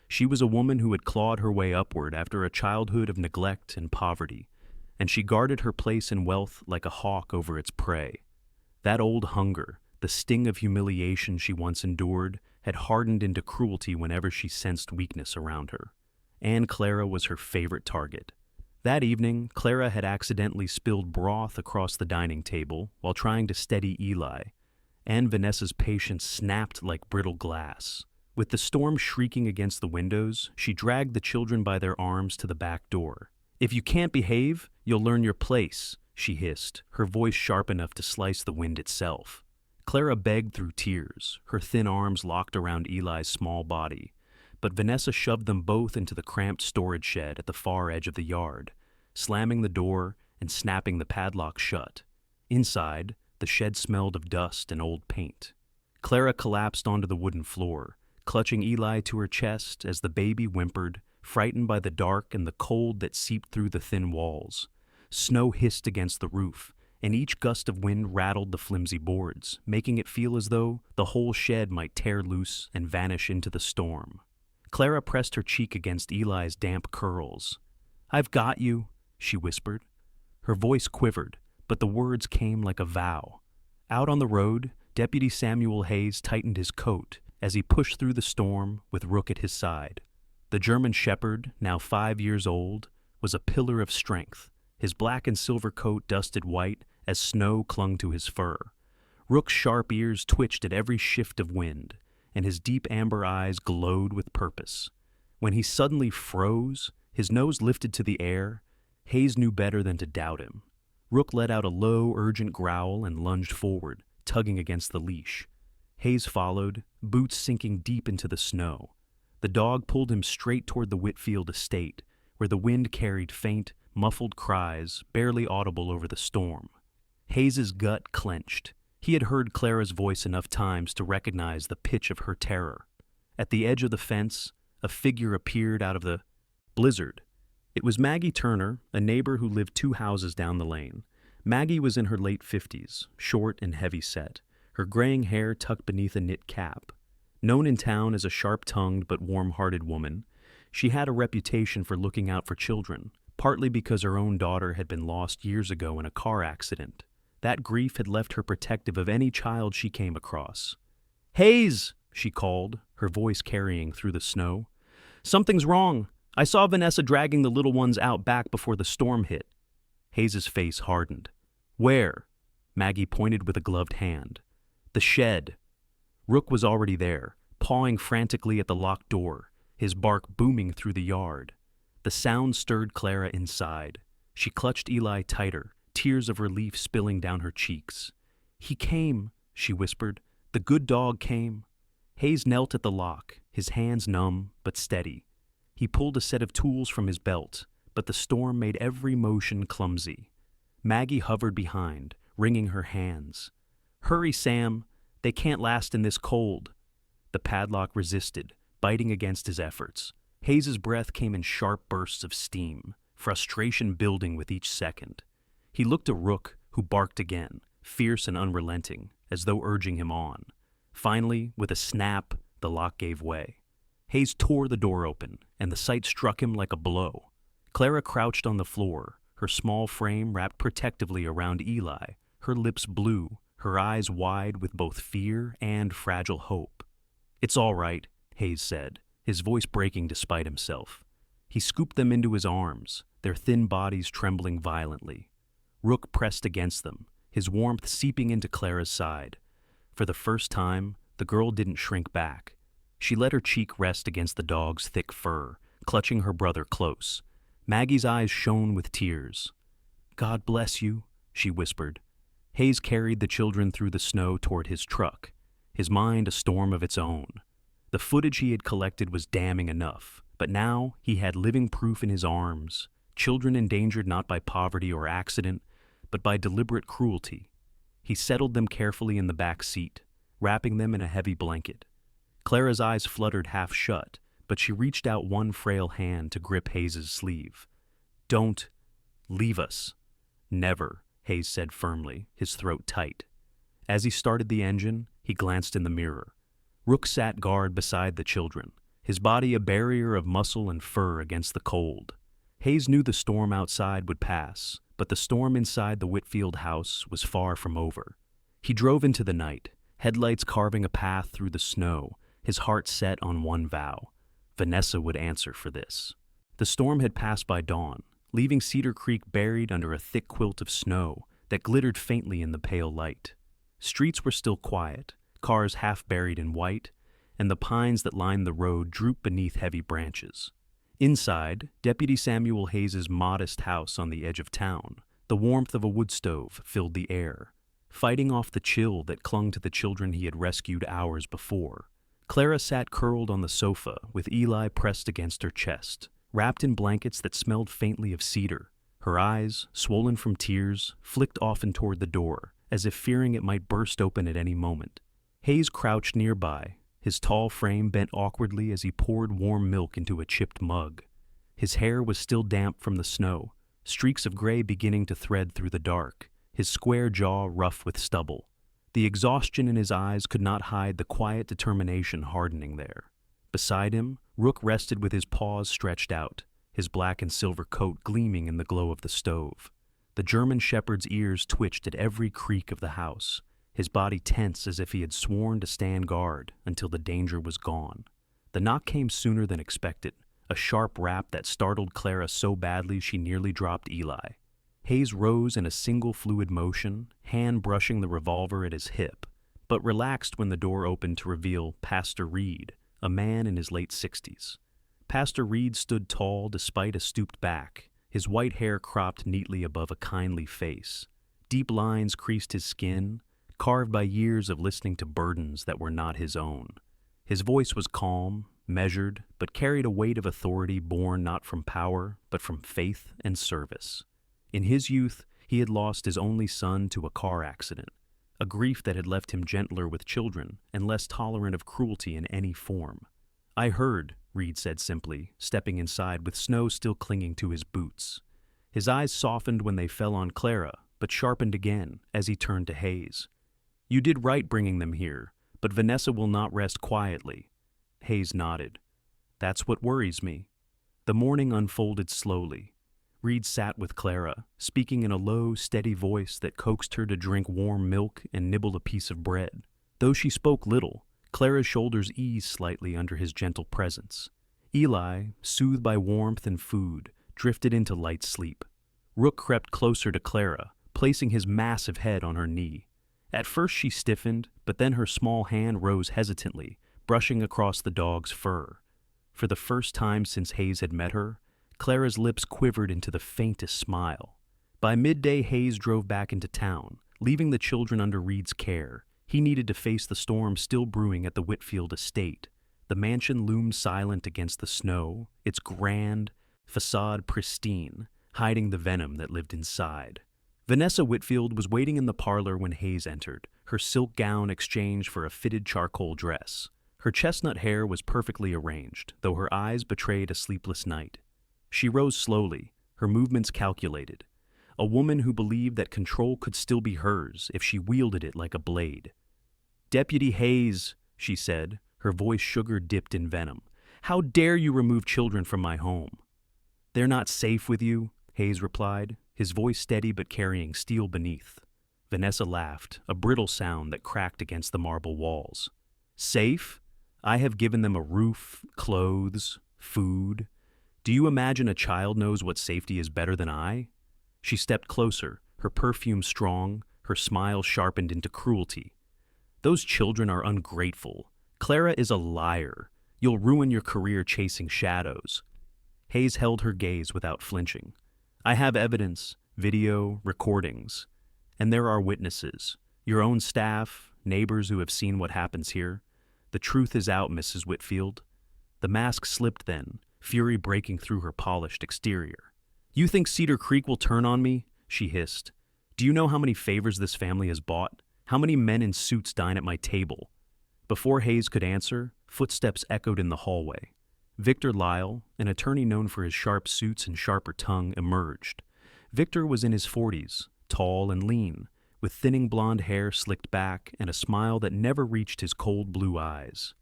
She was a woman who had clawed her way upward after a childhood of neglect and poverty, and she guarded her place in wealth like a hawk over its prey. That old hunger, the sting of humiliation she once endured, had hardened into cruelty whenever she sensed weakness around her. Anne Clara was her favorite target. That evening, Clara had accidentally spilled broth across the dining table while trying to steady Eli, and Vanessa's patience snapped like brittle glass. With the storm shrieking against the windows, she dragged the children by their arms to the back door. "If you can't behave, you'll learn your place," she hissed, her voice sharp enough to slice the wind itself. Clara begged through tears, her thin arms locked around Eli's small body, but Vanessa shoved them both into the cramped storage shed at the far edge of the yard, slamming the door and snapping the padlock shut. Inside, the shed smelled of dust and old paint. Clara collapsed onto the wooden floor, clutching Eli to her chest as the baby whimpered, frightened by the dark and the cold that seeped through the thin walls. Snow hissed against the roof, and each gust of wind rattled the flimsy boards, making it feel as though the whole shed might tear loose and vanish into the storm. Clara pressed her cheek against Eli's damp curls. "I've got you," she whispered. Her voice quivered, but the words came like a vow. Out on the road, Deputy Samuel Hayes tightened his coat as he pushed through the storm with Rook at his side. The German shepherd, now 5 years old, was a pillar of strength, his black and silver coat dusted white as snow clung to his fur. Rook's sharp ears twitched at every shift of wind, and his deep amber eyes glowed with purpose. When he suddenly froze, his nose lifted to the air, Hayes knew better than to doubt him. Rook let out a low, urgent growl and lunged forward, tugging against the leash. Hayes followed, boots sinking deep into the snow. The dog pulled him straight toward the Whitfield estate, where the wind carried faint, muffled cries, barely audible over the storm. Hayes's gut clenched. He had heard Clara's voice enough times to recognize the pitch of her terror. At the edge of the fence, a figure appeared out of the blizzard. It was Maggie Turner, a neighbor who lived 2 houses down the lane. Maggie was in her late 50s, short and heavy-set, her graying hair tucked beneath a knit cap. Known in town as a sharp-tongued but warm-hearted woman, she had a reputation for looking out for children, partly because her own daughter had been lost years ago in a car accident. That grief had left her protective of any child she came across. "Hayes!" she called, her voice carrying through the snow. "Something's wrong. I saw Vanessa dragging the little ones out back before the storm hit." Hayes's face hardened. "Where?" Maggie pointed with a gloved hand. "The shed." Rook was already there, pawing frantically at the locked door, his bark booming through the yard. The sound stirred Clara inside. She clutched Eli tighter, tears of relief spilling down her cheeks. "He came," she whispered. "The good dog came." Hayes knelt at the lock, his hands numb but steady. He pulled a set of tools from his belt, but the storm made every motion clumsy. Maggie hovered behind, wringing her hands. "Hurry, Sam. They can't last in this cold." The padlock resisted, biting against his efforts. Hayes's breath came in sharp bursts of steam, frustration building with each second. He looked at Rook, who barked again, fierce and unrelenting, as though urging him on. Finally, with a snap, the lock gave way. Hayes tore the door open, and the sight struck him like a blow. Clara crouched on the floor, her small frame wrapped protectively around Eli, her lips blue, her eyes wide with both fear and fragile hope. "It's all right," Hayes said, his voice breaking despite himself. He scooped them into his arms, their thin bodies trembling violently. Rook pressed against them, his warmth seeping into Clara's side. For the first time, the girl didn't shrink back. She let her cheek rest against the dog's thick fur, clutching her brother close. Maggie's eyes shone with tears. "God bless you," she whispered. Hayes carried the children through the snow toward his truck, his mind a storm of its own. The footage he had collected was damning enough, but now he had living proof in his arms, children endangered not by poverty or accident, but by deliberate cruelty. He settled them carefully in the back seat, wrapping them in a heavy blanket. Clara's eyes fluttered half shut, but she reached out one frail hand to grip Hayes's sleeve. "Don't leave us." "Never," Hayes said firmly, his throat tight. As he started the engine, he glanced in the mirror. Rook sat guard beside the children, his body a barrier of muscle and fur against the cold. Hayes knew the storm outside would pass, but the storm inside the Whitfield house was far from over. He drove into the night, headlights carving a path through the snow, his heart set on one vow. Vanessa would answer for this. The storm had passed by dawn, leaving Cedar Creek buried under a thick quilt of snow that glittered faintly in the pale light. Streets were still quiet, cars half buried in white, and the pines that lined the road drooped beneath heavy branches. Inside, Deputy Samuel Hayes's modest house on the edge of town, the warmth of a wood stove filled the air, fighting off the chill that clung to the children he had rescued hours before. Clara sat curled on the sofa with Eli pressed against her chest, wrapped in blankets that smelled faintly of cedar. Her eyes, swollen from tears, flicked often toward the door, as if fearing it might burst open at any moment. Hayes crouched nearby, his tall frame bent awkwardly as he poured warm milk into a chipped mug. His hair was still damp from the snow, streaks of gray beginning to thread through the dark, his square jaw rough with stubble. The exhaustion in his eyes could not hide the quiet determination hardening there. Beside him, Rook rested with his paws stretched out, his black and silver coat gleaming in the glow of the stove. The German shepherd's ears twitched at every creak of the house, his body tense as if he had sworn to stand guard until the danger was gone. The knock came sooner than expected, a sharp rap that startled Clara so badly she nearly dropped Eli. Hayes rose in a single fluid motion, hand brushing the revolver at his hip, but relaxed when the door opened to reveal Pastor Reed, a man in his late 60s. Pastor Reed stood tall despite a stooped back, his white hair cropped neatly above a kindly face. Deep lines creased his skin, carved by years of listening to burdens that were not his own. His voice was calm, measured, but carried a weight of authority born not from power, but from faith and service. In his youth, he had lost his only son to a car accident, a grief that had left him gentler with children and less tolerant of cruelty in any form. "I heard," Reed said simply, stepping inside with snow still clinging to his boots. His eyes softened when they fell on Clara, but sharpened again as he turned to Hayes. "You did right bringing them here, but Vanessa will not rest quietly." Hayes nodded. "That's what worries me." The morning unfolded slowly. Reed sat with Clara, speaking in a low, steady voice that coaxed her to drink warm milk and nibble a piece of bread. Though she spoke little, Clara's shoulders eased slightly under his gentle presence. Eli, soothed by warmth and food, drifted into light sleep. Rook crept closer to Clara, placing his massive head on her knee. At first she stiffened, but then her small hand rose hesitantly, brushing across the dog's fur. For the first time since Hayes had met her, Clara's lips quivered into the faintest smile. By midday, Hayes drove back into town, leaving the children under Reed's care. He needed to face the storm still brewing at the Whitfield estate. The mansion loomed silent against the snow, its grand facade pristine, hiding the venom that lived inside. Vanessa Whitfield was waiting in the parlor when Hayes entered, her silk gown exchanged for a fitted charcoal dress. Her chestnut hair was perfectly arranged, though her eyes betrayed a sleepless night. She rose slowly, her movements calculated. A woman who believed that control could still be hers if she wielded it like a blade. "Deputy Hayes," she said, her voice sugar dipped in venom, "how dare you remove children from my home?" "They're not safe with you," Hayes replied, his voice steady but carrying steel beneath. Vanessa laughed, a brittle sound that cracked against the marble walls. Safe? I have given them a roof, clothes, food. Do you imagine a child knows what safety is better than I? She stepped closer, her perfume strong, her smile sharpened into cruelty. Those children are ungrateful. Clara is a liar. You'll ruin your career chasing shadows. Hayes held her gaze without flinching. I have evidence, video, recordings. And there are witnesses. Your own staff, neighbors who have seen what happens here. The truth is out, Mrs. Whitfield. The mask slipped then, fury breaking through her polished exterior. You think Cedar Creek will turn on me? She hissed. Do you know how many favors this family has bought? How many men in suits dine at my table? Before Hayes could answer, footsteps echoed in the hallway. Victor Lyle, an attorney known for his sharp suits and sharper tongue, emerged. Victor was in his 40s, tall and lean, with thinning blonde hair slicked back and a smile that never reached his cold blue eyes.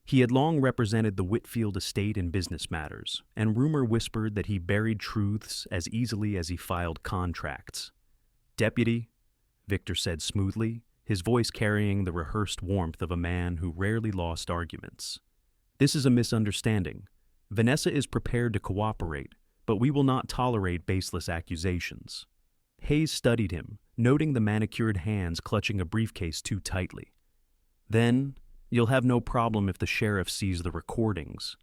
He had long represented the Whitfield estate in business matters, and rumor whispered that he buried truths as easily as he filed contracts. Deputy, Victor said smoothly, his voice carrying the rehearsed warmth of a man who rarely lost arguments. This is a misunderstanding. Vanessa is prepared to cooperate, but we will not tolerate baseless accusations. Hayes studied him, noting the manicured hands clutching a briefcase too tightly. Then, you'll have no problem if the sheriff sees the recordings.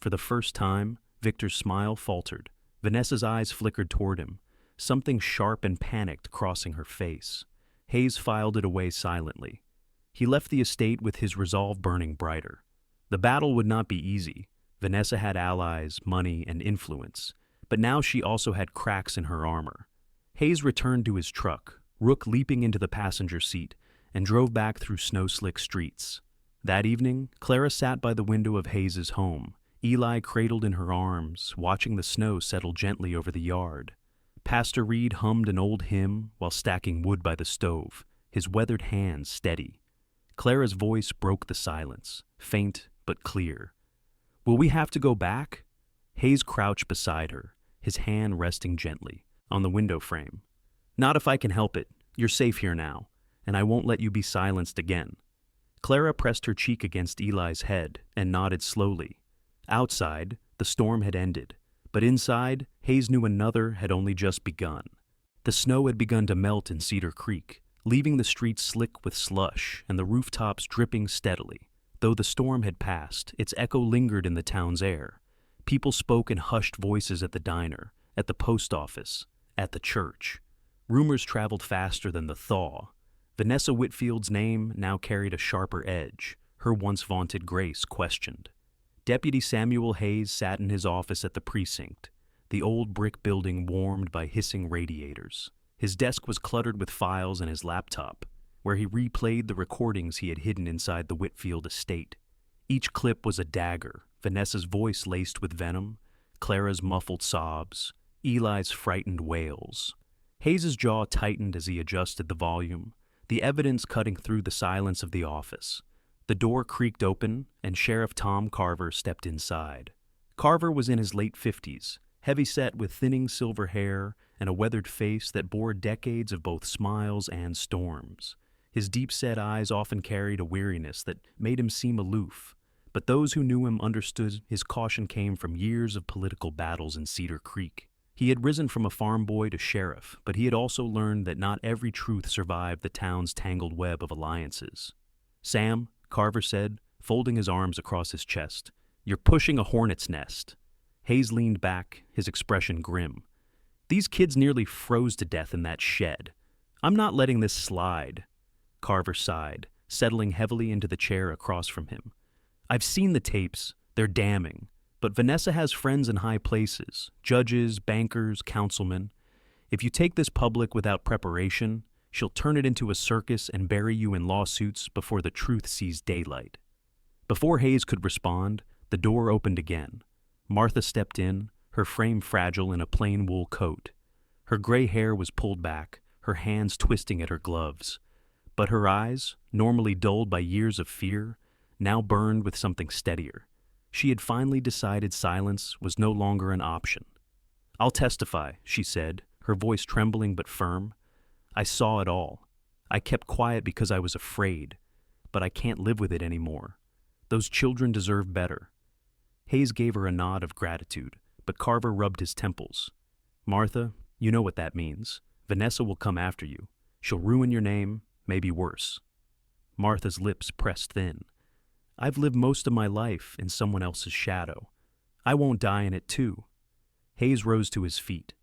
For the first time, Victor's smile faltered. Vanessa's eyes flickered toward him, something sharp and panicked crossing her face. Hayes filed it away silently. He left the estate with his resolve burning brighter. The battle would not be easy. Vanessa had allies, money, and influence, but now she also had cracks in her armor. Hayes returned to his truck, Rook leaping into the passenger seat, and drove back through snow-slick streets. That evening, Clara sat by the window of Hayes's home, Eli cradled in her arms, watching the snow settle gently over the yard. Pastor Reed hummed an old hymn while stacking wood by the stove, his weathered hands steady. Clara's voice broke the silence, faint but clear. Will we have to go back? Hayes crouched beside her, his hand resting gently on the window frame. Not if I can help it. You're safe here now, and I won't let you be silenced again. Clara pressed her cheek against Eli's head and nodded slowly. Outside, the storm had ended, but inside, Hayes knew another had only just begun. The snow had begun to melt in Cedar Creek, leaving the streets slick with slush and the rooftops dripping steadily. Though the storm had passed, its echo lingered in the town's air. People spoke in hushed voices at the diner, at the post office, at the church. Rumors traveled faster than the thaw. Vanessa Whitfield's name now carried a sharper edge, her once vaunted grace questioned. Deputy Samuel Hayes sat in his office at the precinct, the old brick building warmed by hissing radiators. His desk was cluttered with files and his laptop, where he replayed the recordings he had hidden inside the Whitfield estate. Each clip was a dagger, Vanessa's voice laced with venom, Clara's muffled sobs, Eli's frightened wails. Hayes's jaw tightened as he adjusted the volume, the evidence cutting through the silence of the office. The door creaked open, and Sheriff Tom Carver stepped inside. Carver was in his late 50s, heavy-set with thinning silver hair and a weathered face that bore decades of both smiles and storms. His deep-set eyes often carried a weariness that made him seem aloof, but those who knew him understood his caution came from years of political battles in Cedar Creek. He had risen from a farm boy to sheriff, but he had also learned that not every truth survived the town's tangled web of alliances. Sam, Carver said, folding his arms across his chest, "You're pushing a hornet's nest." Hayes leaned back, his expression grim. "These kids nearly froze to death in that shed. I'm not letting this slide." Carver sighed, settling heavily into the chair across from him. "I've seen the tapes. They're damning. But Vanessa has friends in high places, judges, bankers, councilmen. If you take this public without preparation, she'll turn it into a circus and bury you in lawsuits before the truth sees daylight." Before Hayes could respond, the door opened again. Martha stepped in, her frame fragile in a plain wool coat. Her gray hair was pulled back, her hands twisting at her gloves. But her eyes, normally dulled by years of fear, now burned with something steadier. She had finally decided silence was no longer an option. "I'll testify," she said, her voice trembling but firm. "I saw it all. I kept quiet because I was afraid, but I can't live with it anymore. Those children deserve better." Hayes gave her a nod of gratitude, but Carver rubbed his temples. "Martha, you know what that means. Vanessa will come after you. She'll ruin your name, maybe worse." Martha's lips pressed thin. "I've lived most of my life in someone else's shadow. I won't die in it too." Hayes rose to his feet.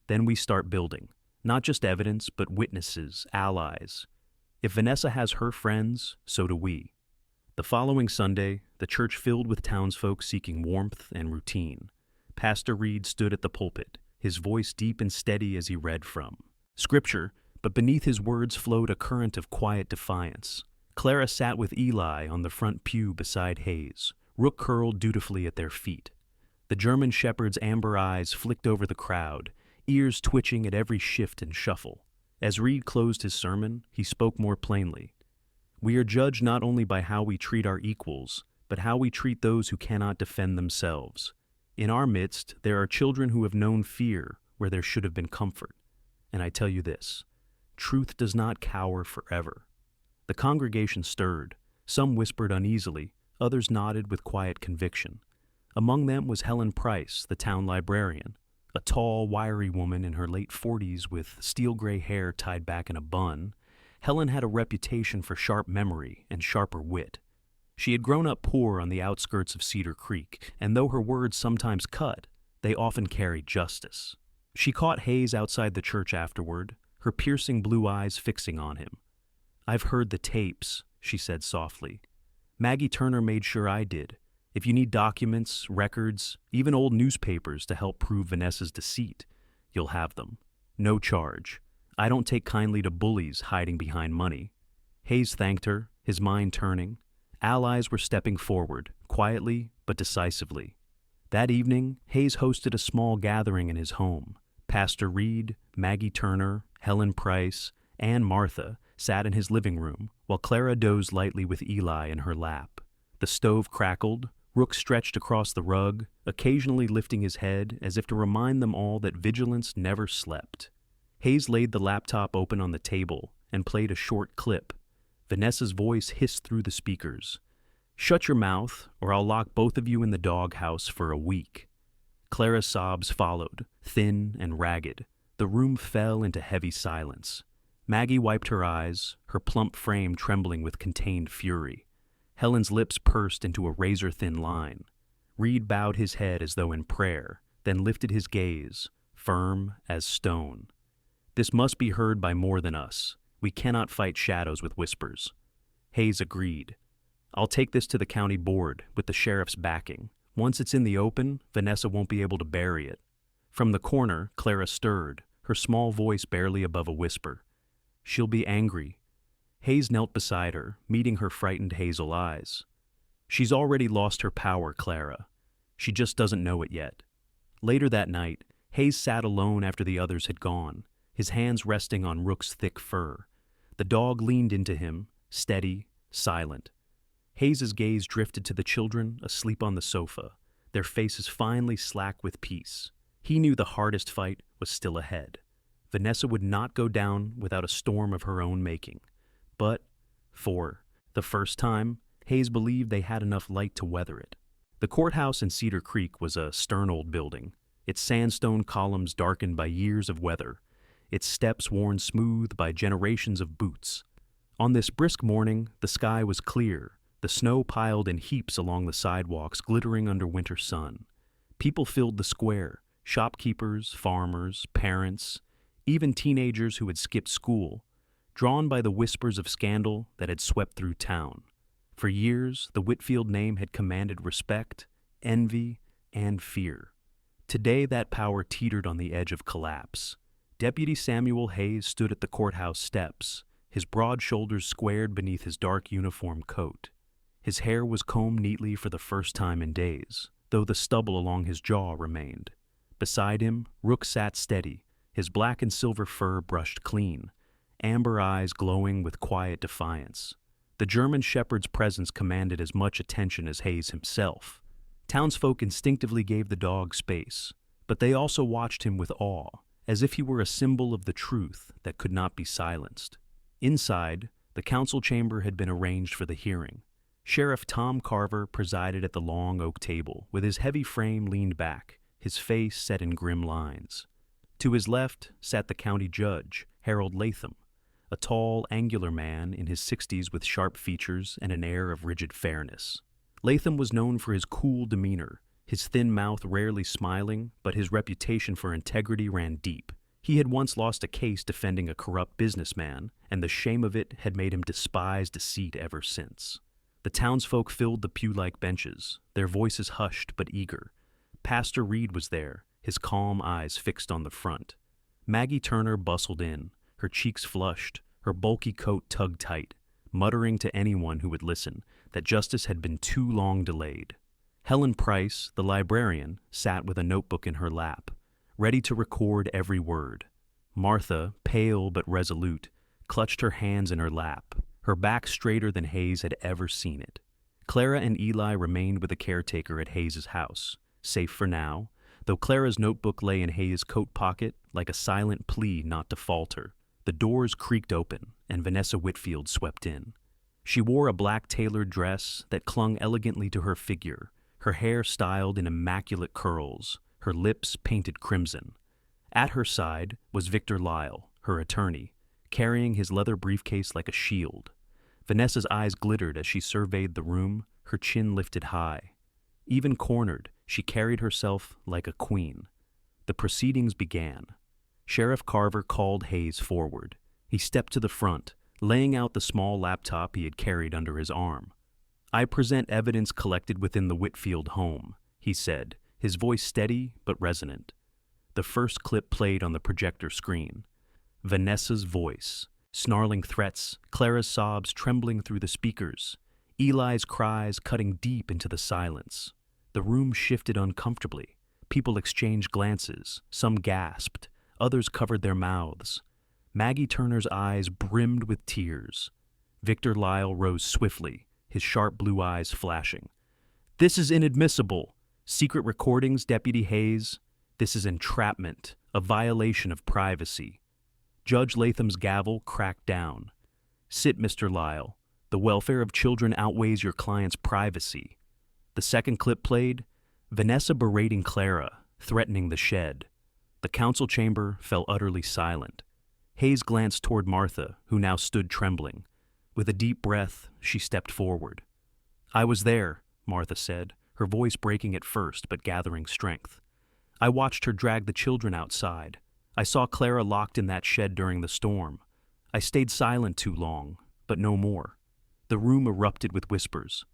"Then we start building. Not just evidence, but witnesses, allies. If Vanessa has her friends, so do we." The following Sunday, the church filled with townsfolk seeking warmth and routine. Pastor Reed stood at the pulpit, his voice deep and steady as he read from Scripture, but beneath his words flowed a current of quiet defiance. Clara sat with Eli on the front pew beside Hayes, Rook curled dutifully at their feet. The German shepherd's amber eyes flicked over the crowd, ears twitching at every shift and shuffle. As Reed closed his sermon, he spoke more plainly. "We are judged not only by how we treat our equals, but how we treat those who cannot defend themselves. In our midst, there are children who have known fear where there should have been comfort. And I tell you this, truth does not cower forever." The congregation stirred. Some whispered uneasily, others nodded with quiet conviction. Among them was Helen Price, the town librarian, a tall, wiry woman in her late 40s with steel-gray hair tied back in a bun. Helen had a reputation for sharp memory and sharper wit. She had grown up poor on the outskirts of Cedar Creek, and though her words sometimes cut, they often carried justice. She caught Hayes outside the church afterward, her piercing blue eyes fixing on him. "I've heard the tapes," she said softly. "Maggie Turner made sure I did. If you need documents, records, even old newspapers to help prove Vanessa's deceit, you'll have them. No charge. I don't take kindly to bullies hiding behind money." Hayes thanked her, his mind turning. Allies were stepping forward, quietly but decisively. That evening, Hayes hosted a small gathering in his home. Pastor Reed, Maggie Turner, Helen Price, and Martha sat in his living room, while Clara dozed lightly with Eli in her lap. The stove crackled, Rook stretched across the rug, occasionally lifting his head as if to remind them all that vigilance never slept. Hayes laid the laptop open on the table and played a short clip. Vanessa's voice hissed through the speakers. "Shut your mouth, or I'll lock both of you in the doghouse for a week." Clara's sobs followed, thin and ragged. The room fell into heavy silence. Maggie wiped her eyes, her plump frame trembling with contained fury. Helen's lips pursed into a razor-thin line. Reed bowed his head as though in prayer, then lifted his gaze, firm as stone. "This must be heard by more than us. We cannot fight shadows with whispers." Hayes agreed. "I'll take this to the county board, with the sheriff's backing. Once it's in the open, Vanessa won't be able to bury it." From the corner, Clara stirred, her small voice barely above a whisper. "She'll be angry." Hayes knelt beside her, meeting her frightened hazel eyes. "She's already lost her power, Clara. She just doesn't know it yet." Later that night, Hayes sat alone after the others had gone, his hands resting on Rook's thick fur. The dog leaned into him, steady, silent. Hayes's gaze drifted to the children asleep on the sofa, their faces finally slack with peace. He knew the hardest fight was still ahead. Vanessa would not go down without a storm of her own making. But, for the first time, Hayes believed they had enough light to weather it. The courthouse in Cedar Creek was a stern old building, its sandstone columns darkened by years of weather, its steps worn smooth by generations of boots. On this brisk morning, the sky was clear, the snow piled in heaps along the sidewalks glittering under winter sun. People filled the square, shopkeepers, farmers, parents, even teenagers who had skipped school, drawn by the whispers of scandal that had swept through town. For years, the Whitfield name had commanded respect, envy, and fear. Today, that power teetered on the edge of collapse. Deputy Samuel Hayes stood at the courthouse steps, his broad shoulders squared beneath his dark uniform coat. His hair was combed neatly for the first time in days, though the stubble along his jaw remained. Beside him, Rook sat steady, his black and silver fur brushed clean, amber eyes glowing with quiet defiance. The German shepherd's presence commanded as much attention as Hayes himself. Townsfolk instinctively gave the dog space, but they also watched him with awe, as if he were a symbol of the truth that could not be silenced. Inside, the council chamber had been arranged for the hearing. Sheriff Tom Carver presided at the long oak table, with his heavy frame leaned back, his face set in grim lines. To his left sat the county judge, Harold Latham, a tall, angular man in his 60s with sharp features and an air of rigid fairness. Latham was known for his cool demeanor, his thin mouth rarely smiling, but his reputation for integrity ran deep. He had once lost a case defending a corrupt businessman, and the shame of it had made him despise deceit ever since. The townsfolk filled the pew-like benches, their voices hushed but eager. Pastor Reed was there, his calm eyes fixed on the front. Maggie Turner bustled in, her cheeks flushed, her bulky coat tugged tight, muttering to anyone who would listen that justice had been too long delayed. Helen Price, the librarian, sat with a notebook in her lap, ready to record every word. Martha, pale but resolute, clutched her hands in her lap, her back straighter than Hayes had ever seen it. Clara and Eli remained with the caretaker at Hayes's house, safe for now, though Clara's notebook lay in Hayes' coat pocket like a silent plea not to falter. The doors creaked open, and Vanessa Whitfield swept in. She wore a black tailored dress that clung elegantly to her figure, her hair styled in immaculate curls, her lips painted crimson. At her side was Victor Lyle, her attorney, carrying his leather briefcase like a shield. Vanessa's eyes glittered as she surveyed the room, her chin lifted high. Even cornered, she carried herself like a queen. The proceedings began. Sheriff Carver called Hayes forward. He stepped to the front, laying out the small laptop he had carried under his arm. "I present evidence collected within the Whitfield home," he said, his voice steady but resonant. The first clip played on the projector screen. Vanessa's voice, snarling threats, Clara's sobs trembling through the speakers, Eli's cries cutting deep into the silence. The room shifted uncomfortably. People exchanged glances, some gasped, others covered their mouths. Maggie Turner's eyes brimmed with tears. Victor Lyle rose swiftly, his sharp blue eyes flashing. "This is inadmissible. Secret recordings, Deputy Hayes. This is entrapment, a violation of privacy." Judge Latham's gavel cracked down. "Sit, Mr. Lyle. The welfare of children outweighs your client's privacy." The second clip played, Vanessa berating Clara, threatening the shed. The council chamber fell utterly silent. Hayes glanced toward Martha, who now stood trembling. With a deep breath, she stepped forward. "I was there," Martha said, her voice breaking at first but gathering strength. "I watched her drag the children outside. I saw Clara locked in that shed during the storm. I stayed silent too long, but no more." The room erupted with whispers.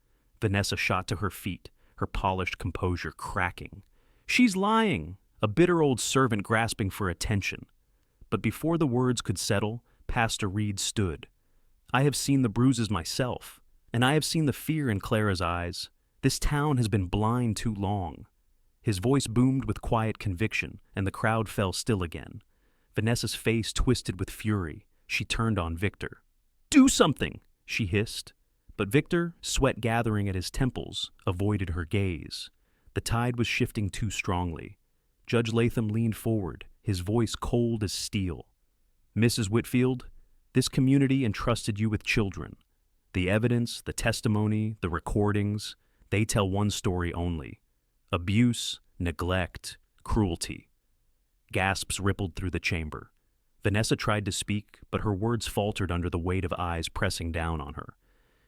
Vanessa shot to her feet, her polished composure cracking. "She's lying!" A bitter old servant grasping for attention. But before the words could settle, Pastor Reed stood. "I have seen the bruises myself, and I have seen the fear in Clara's eyes. This town has been blind too long." His voice boomed with quiet conviction, and the crowd fell still again. Vanessa's face twisted with fury. She turned on Victor. "Do something!" she hissed. But Victor, sweat gathering at his temples, avoided her gaze. The tide was shifting too strongly. Judge Latham leaned forward, his voice cold as steel. "Mrs. Whitfield, this community entrusted you with children. The evidence, the testimony, the recordings, they tell one story only: abuse, neglect, cruelty." Gasps rippled through the chamber. Vanessa tried to speak, but her words faltered under the weight of eyes pressing down on her.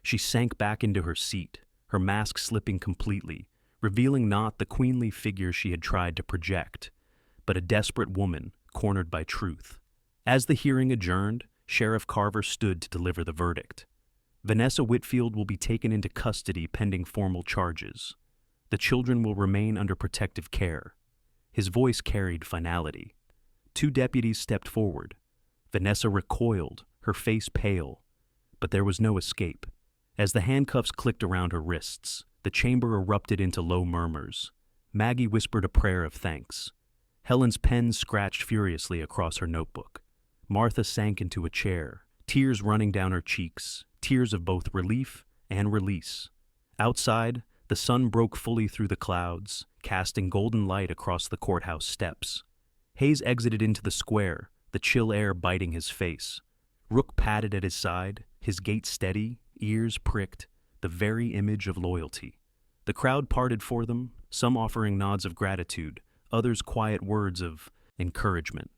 She sank back into her seat, her mask slipping completely, revealing not the queenly figure she had tried to project, but a desperate woman cornered by truth. As the hearing adjourned, Sheriff Carver stood to deliver the verdict. Vanessa Whitfield will be taken into custody pending formal charges. The children will remain under protective care. His voice carried finality. Two deputies stepped forward. Vanessa recoiled, her face pale, but there was no escape. As the handcuffs clicked around her wrists, the chamber erupted into low murmurs. Maggie whispered a prayer of thanks. Helen's pen scratched furiously across her notebook. Martha sank into a chair, tears running down her cheeks, tears of both relief and release. Outside, the sun broke fully through the clouds, casting golden light across the courthouse steps. Hayes exited into the square, the chill air biting his face. Rook padded at his side, his gait steady, ears pricked, the very image of loyalty. The crowd parted for them, some offering nods of gratitude, others quiet words of encouragement.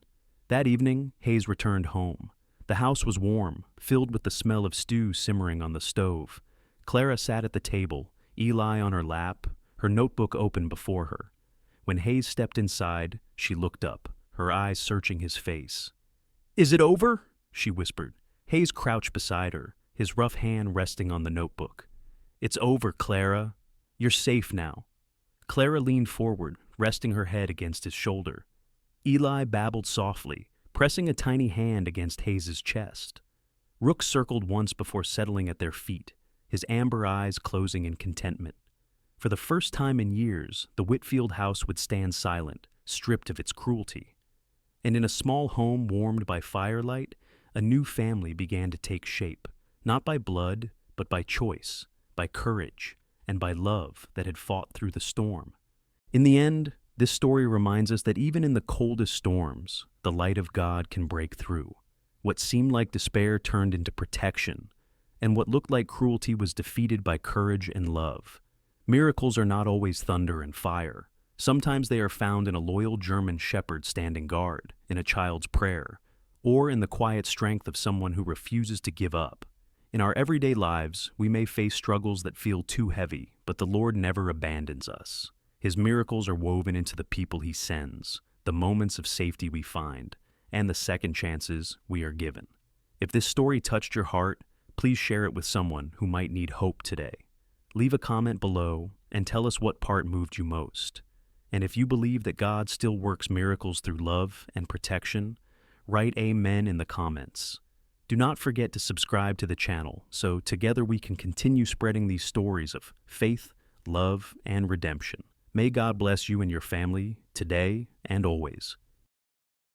That evening, Hayes returned home. The house was warm, filled with the smell of stew simmering on the stove. Clara sat at the table, Eli on her lap, her notebook open before her. When Hayes stepped inside, she looked up, her eyes searching his face. "Is it over?" she whispered. Hayes crouched beside her, his rough hand resting on the notebook. "It's over, Clara. You're safe now." Clara leaned forward, resting her head against his shoulder. Eli babbled softly, pressing a tiny hand against Hayes's chest. Rook circled once before settling at their feet, his amber eyes closing in contentment. For the first time in years, the Whitfield house would stand silent, stripped of its cruelty. And in a small home warmed by firelight, a new family began to take shape, not by blood, but by choice, by courage, and by love that had fought through the storm. In the end, this story reminds us that even in the coldest storms, the light of God can break through. What seemed like despair turned into protection, and what looked like cruelty was defeated by courage and love. Miracles are not always thunder and fire. Sometimes they are found in a loyal German shepherd standing guard, in a child's prayer, or in the quiet strength of someone who refuses to give up. In our everyday lives, we may face struggles that feel too heavy, but the Lord never abandons us. His miracles are woven into the people He sends, the moments of safety we find, and the second chances we are given. If this story touched your heart, please share it with someone who might need hope today. Leave a comment below and tell us what part moved you most. And if you believe that God still works miracles through love and protection, write Amen in the comments. Do not forget to subscribe to the channel so together we can continue spreading these stories of faith, love, and redemption. May God bless you and your family today and always.